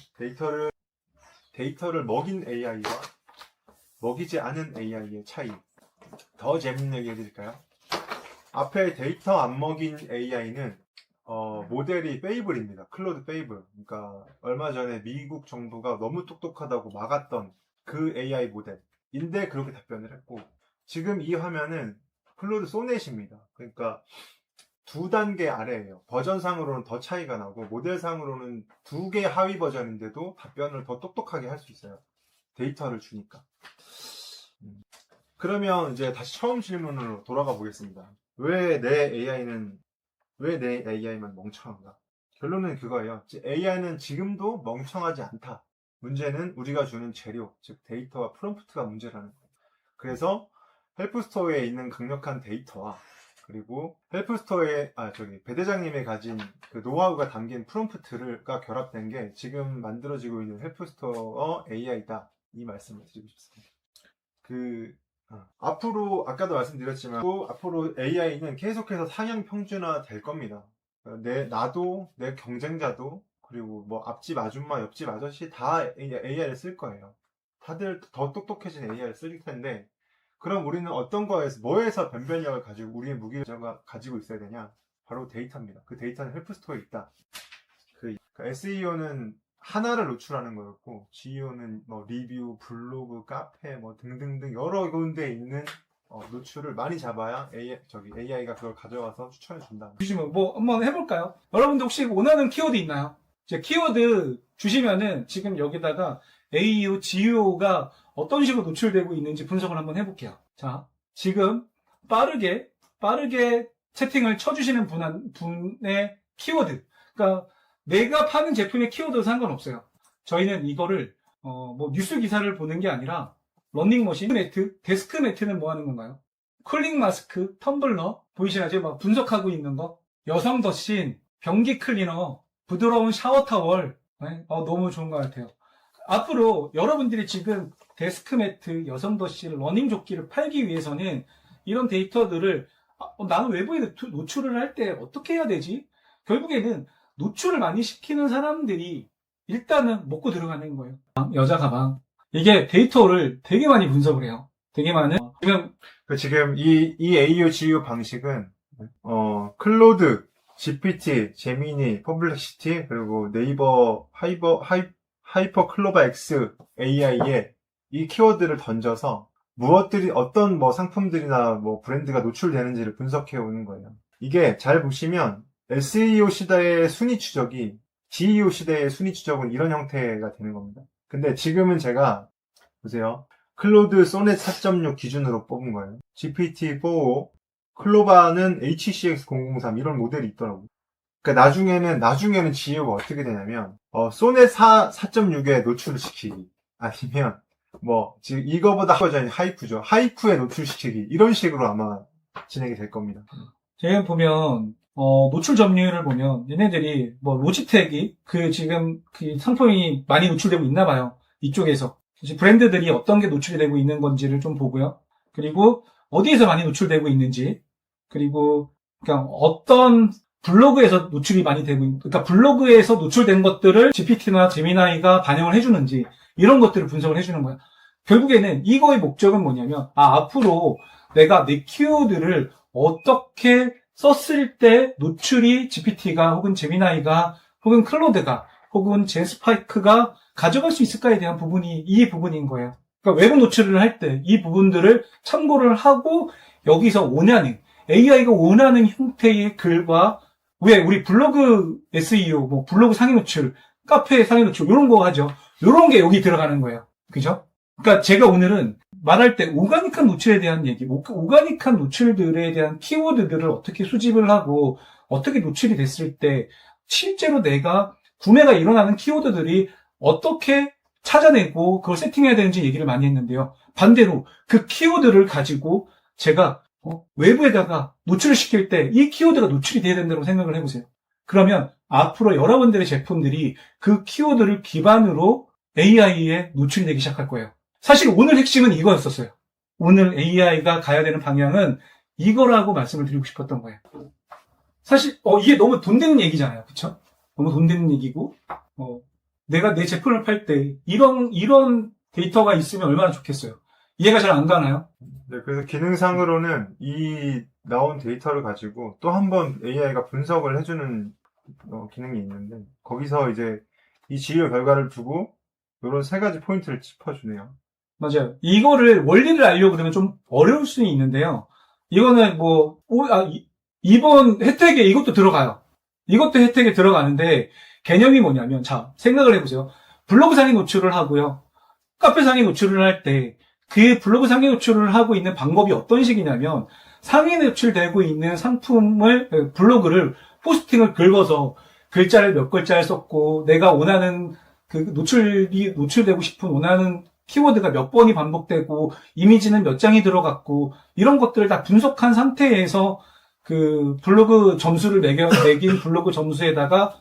데이터를 먹인 AI와 먹이지 않은 AI의 차이. 더 재밌는 얘기 해드릴까요? 앞에 데이터 안 먹인 AI는 모델이 페이블입니다. 클로드 페이블. 그러니까 얼마 전에 미국 정부가 너무 똑똑하다고 막았던 그 AI 모델인데 그렇게 답변을 했고, 지금 이 화면은 클로드 소넷입니다. 그러니까 2단계 아래예요. 버전상으로는 더 차이가 나고 모델상으로는 2개 하위 버전인데도 답변을 더 똑똑하게 할 수 있어요. 데이터를 주니까. 그러면 이제 다시 처음 질문으로 돌아가 보겠습니다. 왜 내 AI만 멍청한가? 결론은 그거예요. AI는 지금도 멍청하지 않다. 문제는 우리가 주는 재료, 즉 데이터와 프롬프트가 문제라는 거예요. 그래서 헬프스토어에 있는 강력한 데이터와 그리고 헬프스토어에 배 대장님이 가진 그 노하우가 담긴 프롬프트가 결합된 게 지금 만들어지고 있는 헬프스토어 AI다. 이 말씀을 드리고 싶습니다. 앞으로 아까도 말씀드렸지만 앞으로 AI는 계속해서 상향 평준화 될 겁니다. 나도 내 경쟁자도 그리고 뭐 앞집 아줌마 옆집 아저씨 다 AI를 쓸 거예요. 다들 더 똑똑해진 AI를 쓸 텐데, 그럼 우리는 어떤 뭐에서 변별력을 가지고 우리의 무기를 가지고 있어야 되냐? 바로 데이터입니다. 그 데이터는 헬프스토어에 있다. SEO는 하나를 노출하는 거였고, GEO는 뭐 리뷰, 블로그, 카페 뭐 등등등 여러 군데 있는 노출을 많이 잡아야 AI가 그걸 가져와서 추천해 준다. 주시면 뭐 한번 해볼까요? 여러분들 혹시 원하는 키워드 있나요? 이제 키워드 주시면은 지금 여기다가 AEO, GEO가 어떤 식으로 노출되고 있는지 분석을 한번 해볼게요. 자, 지금 빠르게 채팅을 쳐주시는 분의 키워드. 그러니까 내가 파는 제품의 키워드도 상관없어요. 저희는 이거를 뭐 뉴스 기사를 보는 게 아니라 러닝머신, 매트, 데스크 매트는 뭐 하는 건가요? 쿨링 마스크, 텀블러 보이시나요? 제가 막 분석하고 있는 거. 여성 더신, 변기 클리너, 부드러운 샤워 타월. 네? 너무 좋은 것 같아요. 앞으로 여러분들이 지금 데스크 매트, 여성 더신, 러닝 조끼를 팔기 위해서는 이런 데이터들을 나는 외부에 노출을 할 때 어떻게 해야 되지? 결국에는 노출을 많이 시키는 사람들이 일단은 먹고 들어가는 거예요. 여자 가방. 이게 데이터를 되게 많이 분석을 해요. 되게 많은 지금 이 AU GU 방식은 클로드, GPT, 제미니, 퍼블렉시티 그리고 네이버 하이퍼 클로바 X AI에 이 키워드를 던져서 무엇들이 어떤 뭐 상품들이나 뭐 브랜드가 노출되는지를 분석해 오는 거예요. 이게 잘 보시면 SEO 시대의 순위 추적이 GEO 시대의 순위 추적은 이런 형태가 되는 겁니다. 근데 지금은 제가 보세요. 클로드 소넷 4.6 기준으로 뽑은 거예요. GPT-4, 클로바는 HCX003 이런 모델이 있더라고요. 그러니까 나중에는 GEO가 어떻게 되냐면 소넷 4.6에 노출을 시키기 아니면 뭐 지금 이거보다 버전이 하이쿠죠. 하이쿠에 노출시키기 이런 식으로 아마 진행이 될 겁니다. 제가 보면 노출 점유율을 보면 얘네들이 뭐 로지텍이 지금 그 상품이 많이 노출되고 있나 봐요. 이쪽에서 브랜드들이 어떤 게 노출이 되고 있는 건지를 좀 보고요. 그리고 어디에서 많이 노출되고 있는지, 그리고 그냥 어떤 블로그에서 노출이 많이 되고 그러니까 블로그에서 노출된 것들을 GPT나 제미나이가 반영을 해주는지 이런 것들을 분석을 해주는 거야. 결국에는 이거의 목적은 뭐냐면 앞으로 내가 내 키워드를 어떻게 썼을 때 노출이 GPT가 혹은 제미나이가 혹은 클로드가 혹은 젠스파이크가 가져갈 수 있을까에 대한 부분이 이 부분인 거예요. 그러니까 외부 노출을 할 때 이 부분들을 참고를 하고 여기서 원하는 AI가 원하는 형태의 글과 왜 우리 블로그 SEO, 뭐 블로그 상위 노출, 카페 상위 노출 이런 거 하죠. 이런 게 여기 들어가는 거예요. 그죠? 그러니까 제가 오늘은 말할 때 오가닉한 노출에 대한 얘기, 오가닉한 노출들에 대한 키워드들을 어떻게 수집을 하고 어떻게 노출이 됐을 때 실제로 내가 구매가 일어나는 키워드들이 어떻게 찾아내고 그걸 세팅해야 되는지 얘기를 많이 했는데요. 반대로 그 키워드를 가지고 제가 외부에다가 노출을 시킬 때 이 키워드가 노출이 돼야 된다고 생각을 해보세요. 그러면 앞으로 여러분들의 제품들이 그 키워드를 기반으로 AI에 노출이 되기 시작할 거예요. 사실 오늘 핵심은 이거였었어요. 오늘 AI가 가야 되는 방향은 이거라고 말씀을 드리고 싶었던 거예요. 사실 이게 너무 돈 되는 얘기잖아요. 그쵸? 너무 돈 되는 얘기고 내가 내 제품을 팔 때 이런 데이터가 있으면 얼마나 좋겠어요. 이해가 잘 안 가나요? 네, 그래서 기능상으로는 이 나온 데이터를 가지고 또 한 번 AI가 분석을 해주는 기능이 있는데 거기서 이제 이 GEO 결과를 두고 이런 세 가지 포인트를 짚어주네요. 맞아요. 이거를 원리를 알려고 그러면 좀 어려울 수는 있는데요. 이거는 이번 혜택에 이것도 들어가요. 이것도 혜택에 들어가는데 개념이 뭐냐면 자 생각을 해보세요. 블로그 상위 노출을 하고요. 카페 상위 노출을 할 때 그 블로그 상위 노출을 하고 있는 방법이 어떤 식이냐면 상위 노출되고 있는 상품을 블로그를 포스팅을 긁어서 글자를 몇 글자를 썼고 내가 원하는 그 노출되고 싶은 원하는 키워드가 몇 번이 반복되고 이미지는 몇 장이 들어갔고 이런 것들을 다 분석한 상태에서 그 블로그 점수를 매긴 블로그 점수에다가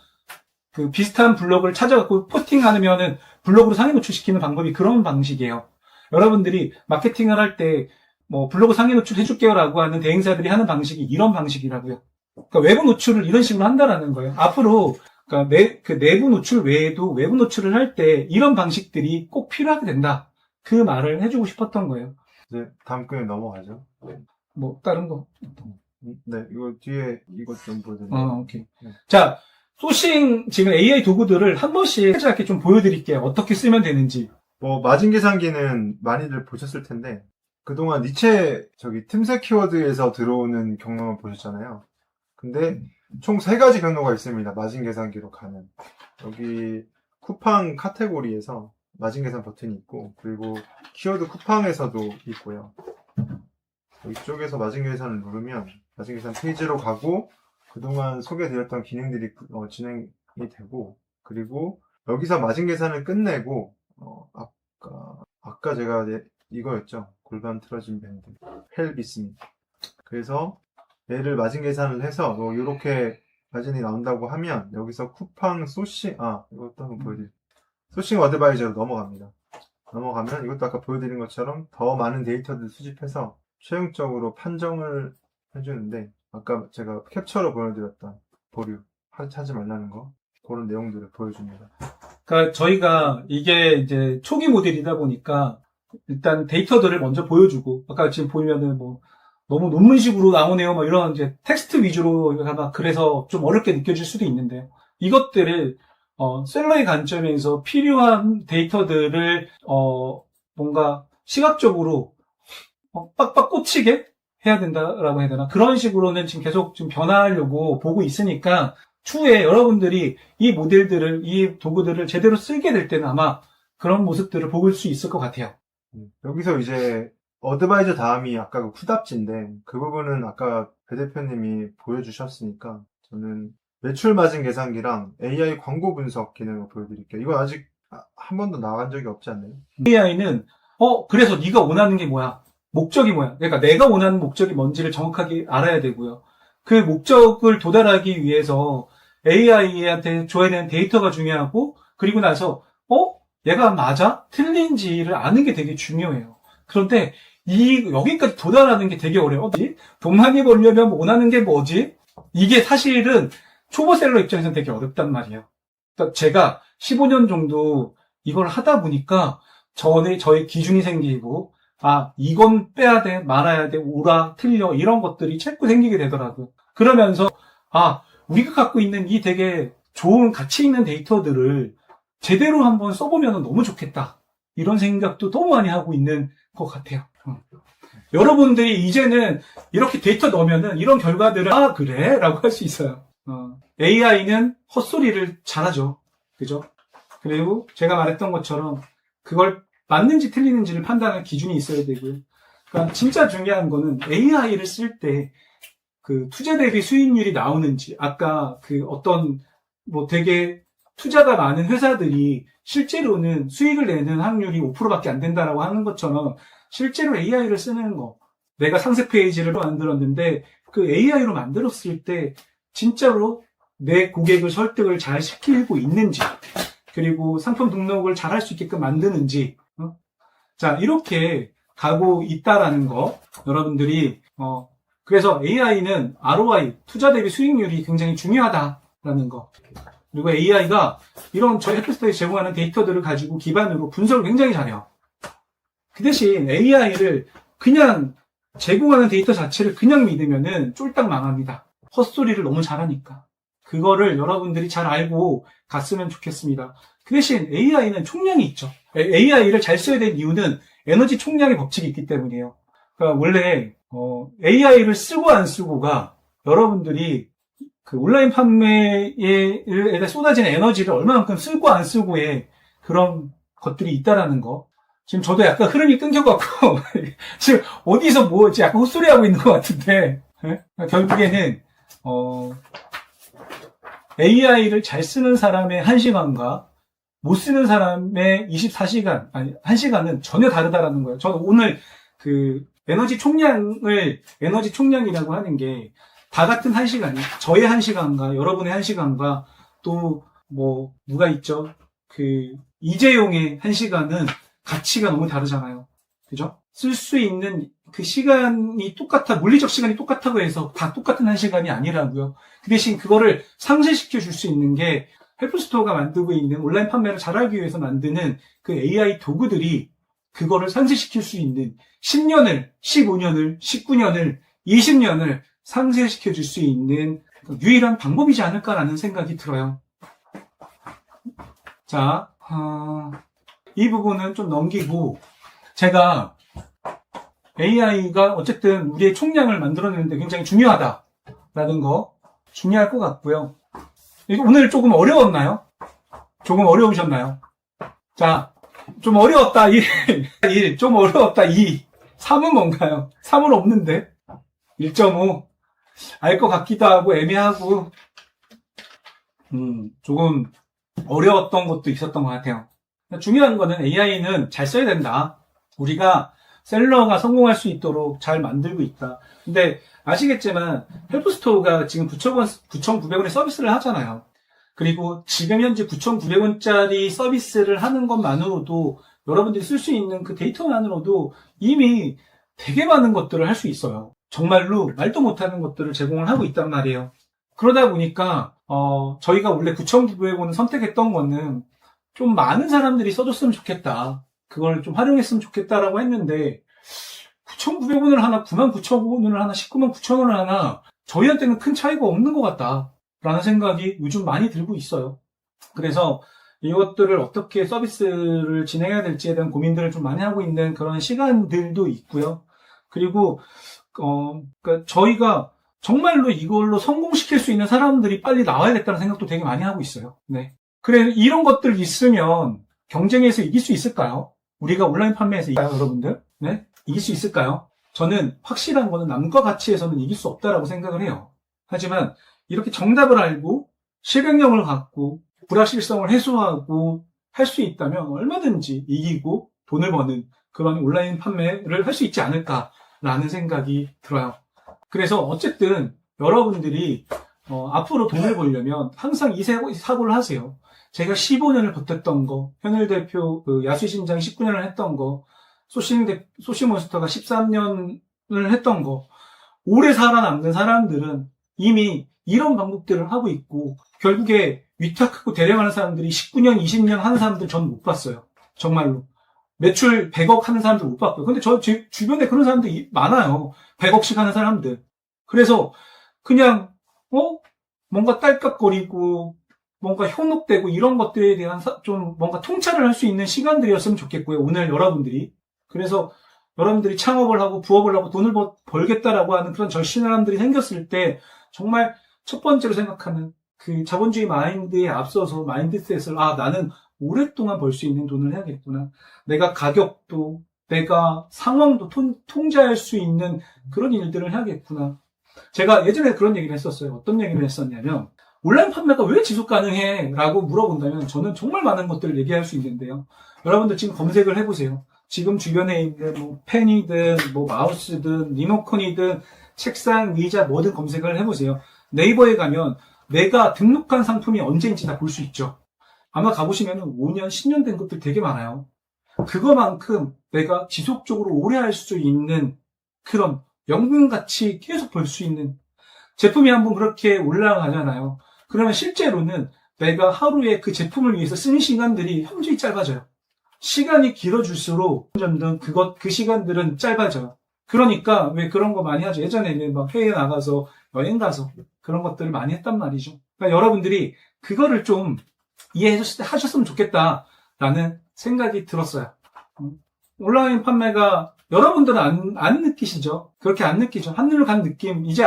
그 비슷한 블로그를 찾아갖고 포스팅하면은 블로그로 상위 노출시키는 방법이 그런 방식이에요. 여러분들이 마케팅을 할 때 뭐 블로그 상위 노출 해줄게요라고 하는 대행사들이 하는 방식이 이런 방식이라고요. 그러니까 외부 노출을 이런 식으로 한다라는 거예요. 앞으로 그러니까 내부 노출 외에도 외부 노출을 할 때 이런 방식들이 꼭 필요하게 된다. 그 말을 해주고 싶었던 거예요. 이제 다음 글에 넘어가죠. 뭐 다른 거. 네, 이거 뒤에 이것 좀 보여드릴게요. 오케이. 네. 자, 소싱 지금 AI 도구들을 한 번씩 짧게 좀 보여드릴게요. 어떻게 쓰면 되는지. 뭐 마진 계산기는 많이들 보셨을 텐데 그동안 틈새 키워드에서 들어오는 경로만 보셨잖아요. 근데 총 3가지 경로가 있습니다. 마진 계산기로 가는. 여기 쿠팡 카테고리에서 마진 계산 버튼이 있고 그리고 키워드 쿠팡에서도 있고요. 이쪽에서 마진 계산을 누르면 마진 계산 페이지로 가고 그동안 소개드렸던 기능들이 진행이 되고 그리고 여기서 마진 계산을 끝내고 아까 제가 이거였죠. 골반 틀어진 밴드 헬비스미. 그래서 얘를 마진 계산을 해서 이렇게 마진이 나온다고 하면 여기서 쿠팡 소싱 이것도 한번 보여드릴게요. 소싱 어드바이저로 넘어갑니다. 넘어가면 이것도 아까 보여드린 것처럼 더 많은 데이터를 수집해서 최종적으로 판정을 해주는데 아까 제가 캡처로 보여드렸던 보류 하지 말라는 거 그런 내용들을 보여줍니다. 그러니까 저희가 이게 이제 초기 모델이다 보니까 일단 데이터들을 먼저 보여주고, 아까 지금 보면은 뭐 너무 논문식으로 나오네요. 뭐 이런 이제 텍스트 위주로 막 그래서 좀 어렵게 느껴질 수도 있는데요. 이것들을 셀러의 관점에서 필요한 데이터들을 뭔가 시각적으로 빡빡 꽂히게 해야 된다라고 해야 되나? 그런 식으로는 지금 계속 좀 변화하려고 보고 있으니까 추후에 여러분들이 이 모델들을, 이 도구들을 제대로 쓰게 될 때는 아마 그런 모습들을 볼 수 있을 것 같아요. 여기서 이제 어드바이저 다음이 아까 그 후답지인데 그 부분은 아까 배 대표님이 보여주셨으니까 저는 매출 마진 계산기랑 AI 광고 분석 기능을 보여드릴게요. 이거 아직 한 번도 나간 적이 없지 않나요? AI는 그래서 네가 원하는 게 뭐야? 목적이 뭐야? 그러니까 내가 원하는 목적이 뭔지를 정확하게 알아야 되고요. 그 목적을 도달하기 위해서 AI한테 줘야 되는 데이터가 중요하고, 그리고 나서 얘가 맞아? 틀린지를 아는 게 되게 중요해요. 그런데 여기까지 도달하는 게 되게 어려워. 돈 많이 벌려면 원하는 게 뭐지? 이게 사실은 초보 셀러 입장에서는 되게 어렵단 말이에요. 그러니까 제가 15년 정도 이걸 하다 보니까 저의 기준이 생기고, 이건 빼야 돼, 말아야 돼, 옳아, 틀려, 이런 것들이 자꾸 생기게 되더라고요. 그러면서, 우리가 갖고 있는 이 되게 좋은 가치 있는 데이터들을 제대로 한번 써보면 너무 좋겠다. 이런 생각도 너무 많이 하고 있는 것 같아요. 여러분들이 이제는 이렇게 데이터 넣으면은 이런 결과들을, 그래? 라고 할 수 있어요. AI는 헛소리를 잘하죠. 그죠? 그리고 제가 말했던 것처럼 그걸 맞는지 틀리는지를 판단할 기준이 있어야 되고요. 그러니까 진짜 중요한 거는 AI를 쓸 때 그 투자 대비 수익률이 나오는지, 아까 그 어떤 되게 투자가 많은 회사들이 실제로는 수익을 내는 확률이 5%밖에 안 된다라고 하는 것처럼 실제로 AI를 쓰는 거, 내가 상세 페이지를 만들었는데 그 AI로 만들었을 때 진짜로 내 고객을 설득을 잘 시키고 있는지, 그리고 상품 등록을 잘 할 수 있게끔 만드는지, 자, 이렇게 가고 있다라는 거, 여러분들이, 그래서 AI는 ROI, 투자 대비 수익률이 굉장히 중요하다라는 거. 그리고 AI가 이런 저희 헬프스토어에 제공하는 데이터들을 가지고 기반으로 분석을 굉장히 잘해요. 그 대신 AI를 그냥 제공하는 데이터 자체를 그냥 믿으면은 쫄딱 망합니다. 헛소리를 너무 잘하니까. 그거를 여러분들이 잘 알고 갔으면 좋겠습니다. 그 대신 AI는 총량이 있죠. AI를 잘 써야 되는 이유는 에너지 총량의 법칙이 있기 때문이에요. 그러니까 원래 AI를 쓰고 안 쓰고가 여러분들이 그 온라인 판매에 쏟아지는 에너지를 얼마만큼 쓰고 안 쓰고의 그런 것들이 있다라는 거. 지금 저도 약간 흐름이 끊겨갖고 지금 어디서 약간 헛소리하고 있는 것 같은데, 결국에는 AI를 잘 쓰는 사람의 1시간과 못 쓰는 사람의 24시간, 1시간은 전혀 다르다라는 거예요. 저는 오늘 그 에너지 총량이라고 하는 게 다 같은 1시간이, 저의 1시간과 여러분의 1시간과 또 누가 있죠? 그 이재용의 1시간은 가치가 너무 다르잖아요. 그죠? 쓸 수 있는 그 시간이 물리적 시간이 똑같다고 해서 다 똑같은 1시간이 아니라고요. 그 대신 그거를 상쇄시켜 줄 수 있는 게 헬프스토어가 만들고 있는 온라인 판매를 잘하기 위해서 만드는 그 AI 도구들이 그거를 상쇄시킬 수 있는 10년을, 15년을, 19년을, 20년을 상쇄시켜 줄 수 있는 유일한 방법이지 않을까라는 생각이 들어요. 자, 이 부분은 좀 넘기고, 제가 AI가 어쨌든 우리의 총량을 만들어내는데 굉장히 중요하다라는 거, 중요할 것 같고요. 오늘 조금 어려웠나요? 조금 어려우셨나요? 자, 좀 어려웠다, 1, 좀 어려웠다, 2, 3은 뭔가요? 3은 없는데? 1.5, 알 것 같기도 하고 애매하고, 조금 어려웠던 것도 있었던 것 같아요. 중요한 거는 AI는 잘 써야 된다. 우리가 셀러가 성공할 수 있도록 잘 만들고 있다. 근데 아시겠지만 헬프스토어가 지금 9,900원의 서비스를 하잖아요. 그리고 지금 현재 9,900원짜리 서비스를 하는 것만으로도 여러분들이 쓸 수 있는 그 데이터만으로도 이미 되게 많은 것들을 할 수 있어요. 정말로 말도 못하는 것들을 제공을 하고 있단 말이에요. 그러다 보니까 저희가 원래 9,900원을 선택했던 거는 좀 많은 사람들이 써줬으면 좋겠다. 그걸 좀 활용했으면 좋겠다라고 했는데 9,900원을 하나, 99,000원을 하나, 199,000원을 하나 저희한테는 큰 차이가 없는 것 같다라는 생각이 요즘 많이 들고 있어요. 그래서 이것들을 어떻게 서비스를 진행해야 될지에 대한 고민들을 좀 많이 하고 있는 그런 시간들도 있고요. 그리고 그러니까 저희가 정말로 이걸로 성공시킬 수 있는 사람들이 빨리 나와야겠다는 생각도 되게 많이 하고 있어요. 네. 그래, 이런 것들 있으면 경쟁에서 이길 수 있을까요? 우리가 온라인 판매에서 이길까요, 여러분들? 네? 이길 수 있을까요? 저는 확실한 거는 남과 같이 해서는 이길 수 없다라고 생각을 해요. 하지만 이렇게 정답을 알고 실행력을 갖고 불확실성을 해소하고 할 수 있다면 얼마든지 이기고 돈을 버는 그런 온라인 판매를 할 수 있지 않을까라는 생각이 들어요. 그래서 어쨌든 여러분들이 앞으로 돈을 벌려면 항상 이 사고를 하세요. 제가 15년을 버텼던 거, 현일 대표 야수신장 19년을 했던 거, 소시몬스터가 13년을 했던 거, 오래 살아남는 사람들은 이미 이런 방법들을 하고 있고 결국에 위탁하고 대량하는 사람들이 19년, 20년 하는 사람들 전 못 봤어요. 정말로. 매출 100억 하는 사람들 못 봤고요. 근데 저 주변에 그런 사람들이 많아요. 100억씩 하는 사람들. 그래서 그냥 뭔가 딸깍거리고 뭔가 현혹되고 이런 것들에 대한 좀 뭔가 통찰을 할 수 있는 시간들이었으면 좋겠고요. 오늘 여러분들이. 그래서 여러분들이 창업을 하고 부업을 하고 돈을 벌겠다라고 하는 그런 절실한 사람들이 생겼을 때 정말 첫 번째로 생각하는 그 자본주의 마인드에 앞서서 마인드셋을 나는 오랫동안 벌 수 있는 돈을 해야겠구나. 내가 가격도 내가 상황도 통제할 수 있는 그런 일들을 해야겠구나. 제가 예전에 그런 얘기를 했었어요. 어떤 얘기를 했었냐면 온라인 판매가 왜 지속 가능해? 라고 물어본다면 저는 정말 많은 것들을 얘기할 수 있는데요. 여러분들 지금 검색을 해보세요. 지금 주변에 있는 펜이든 마우스든 리모컨이든 책상, 의자 뭐든 검색을 해보세요. 네이버에 가면 내가 등록한 상품이 언제인지 다 볼 수 있죠. 아마 가보시면 5년, 10년 된 것들 되게 많아요. 그거만큼 내가 지속적으로 오래 할 수 있는 그런 연금같이 계속 벌 수 있는 제품이 한번 그렇게 올라가잖아요. 그러면 실제로는 내가 하루에 그 제품을 위해서 쓰는 시간들이 현저히 짧아져요. 시간이 길어질수록 점점 그 시간들은 짧아져요. 그러니까 왜 그런 거 많이 하죠. 예전에는 막 해외 나가서 여행 가서 그런 것들을 많이 했단 말이죠. 그러니까 여러분들이 그거를 좀 이해하셨으면 좋겠다라는 생각이 들었어요. 온라인 판매가 여러분들은 안 느끼시죠? 그렇게 안 느끼죠? 한눈을 간 느낌 이제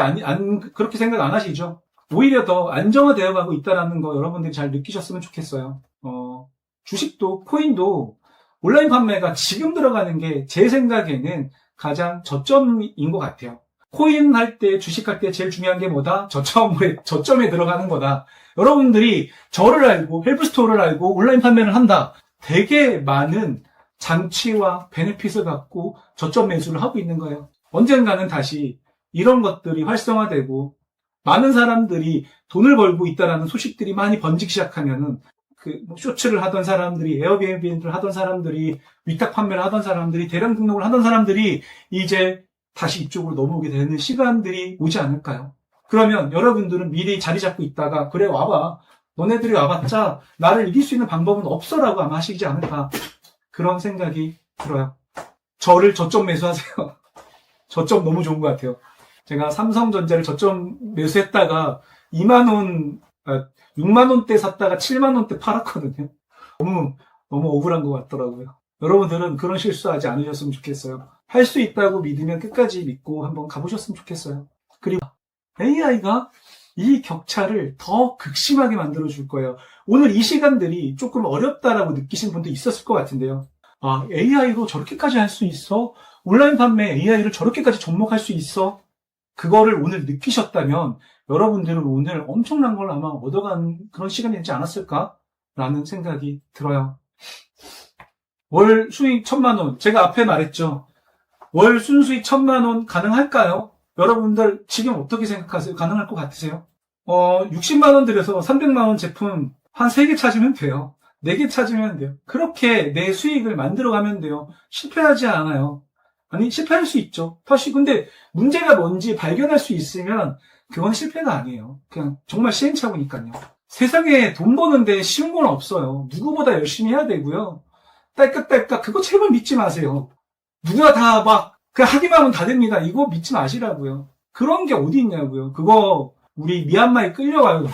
그렇게 생각 안 하시죠? 오히려 더 안정화되어 가고 있다는 거 여러분들이 잘 느끼셨으면 좋겠어요. 주식도 코인도 온라인 판매가 지금 들어가는 게 제 생각에는 가장 저점인 것 같아요. 코인 할 때, 주식 할 때 제일 중요한 게 뭐다? 저점에 들어가는 거다. 여러분들이 저를 알고, 헬프스토어를 알고 온라인 판매를 한다. 되게 많은 장치와 베네핏을 갖고 저점 매수를 하고 있는 거예요. 언젠가는 다시 이런 것들이 활성화되고 많은 사람들이 돈을 벌고 있다는 소식들이 많이 번지기 시작하면은 쇼츠를 하던 사람들이, 에어비앤비를 하던 사람들이, 위탁 판매를 하던 사람들이, 대량 등록을 하던 사람들이 이제 다시 이쪽으로 넘어오게 되는 시간들이 오지 않을까요? 그러면 여러분들은 미리 자리 잡고 있다가 그래 와봐. 너네들이 와봤자 나를 이길 수 있는 방법은 없어라고 아마 하시지 않을까. 그런 생각이 들어요. 저를 저점 매수하세요. 저점 너무 좋은 것 같아요. 제가 삼성전자를 저점 매수했다가 6만원대 샀다가 7만원대 팔았거든요. 너무 억울한 것 같더라고요. 여러분들은 그런 실수하지 않으셨으면 좋겠어요. 할 수 있다고 믿으면 끝까지 믿고 한번 가보셨으면 좋겠어요. 그리고 AI가 이 격차를 더 극심하게 만들어줄 거예요. 오늘 이 시간들이 조금 어렵다라고 느끼신 분도 있었을 것 같은데요. AI로 저렇게까지 할 수 있어? 온라인 판매 AI를 저렇게까지 접목할 수 있어? 그거를 오늘 느끼셨다면 여러분들은 오늘 엄청난 걸 아마 얻어간 그런 시간이지 않았을까라는 생각이 들어요. 월 수익 1,000만 원. 제가 앞에 말했죠. 월 순수익 1,000만 원 가능할까요? 여러분들 지금 어떻게 생각하세요? 가능할 것 같으세요? 60만 원 들여서 300만 원 제품 한 3개 찾으면 돼요. 4개 찾으면 돼요. 그렇게 내 수익을 만들어가면 돼요. 실패하지 않아요. 아니, 실패할 수 있죠. 다시 근데 문제가 뭔지 발견할 수 있으면 그건 실패가 아니에요. 그냥 정말 시행착오니까요. 세상에 돈 버는데 쉬운 건 없어요. 누구보다 열심히 해야 되고요. 딸깍딸깍 그거 제발 믿지 마세요. 누가 다 막 그냥 하기만 하면 다 됩니다. 이거 믿지 마시라고요. 그런 게 어디 있냐고요. 그거 우리 미얀마에 끌려가요.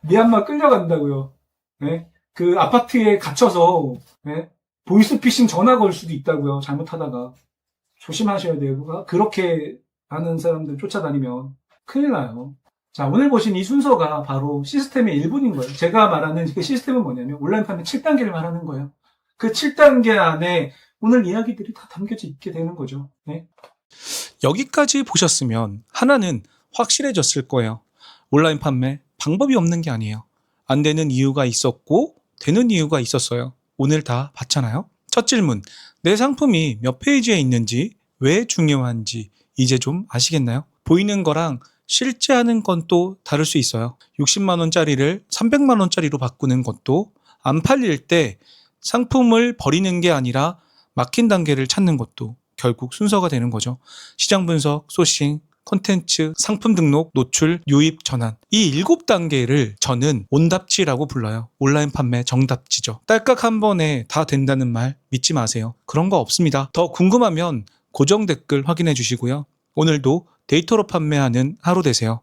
미얀마 끌려간다고요. 네? 그 아파트에 갇혀서 네? 보이스피싱 전화 걸 수도 있다고요. 잘못하다가 조심하셔야 돼요. 그렇게 하는 사람들 쫓아다니면 큰일 나요. 자, 오늘 보신 이 순서가 바로 시스템의 일부인 거예요. 제가 말하는 그 시스템은 뭐냐면 온라인 판매 7단계를 말하는 거예요. 그 7단계 안에 오늘 이야기들이 다 담겨져 있게 되는 거죠. 네? 여기까지 보셨으면 하나는 확실해졌을 거예요. 온라인 판매 방법이 없는 게 아니에요. 안 되는 이유가 있었고 되는 이유가 있었어요. 오늘 다 봤잖아요. 첫 질문, 내 상품이 몇 페이지에 있는지, 왜 중요한지 이제 좀 아시겠나요? 보이는 거랑 실제 하는 건 또 다를 수 있어요. 60만 원짜리를 300만 원짜리로 바꾸는 것도, 안 팔릴 때 상품을 버리는 게 아니라 막힌 단계를 찾는 것도 결국 순서가 되는 거죠. 시장 분석, 소싱, 콘텐츠, 상품 등록, 노출, 유입, 전환. 이 7단계를 저는 온답지라고 불러요. 온라인 판매 정답지죠. 딸깍 한 번에 다 된다는 말 믿지 마세요. 그런 거 없습니다. 더 궁금하면 고정 댓글 확인해 주시고요. 오늘도 데이터로 판매하는 하루 되세요.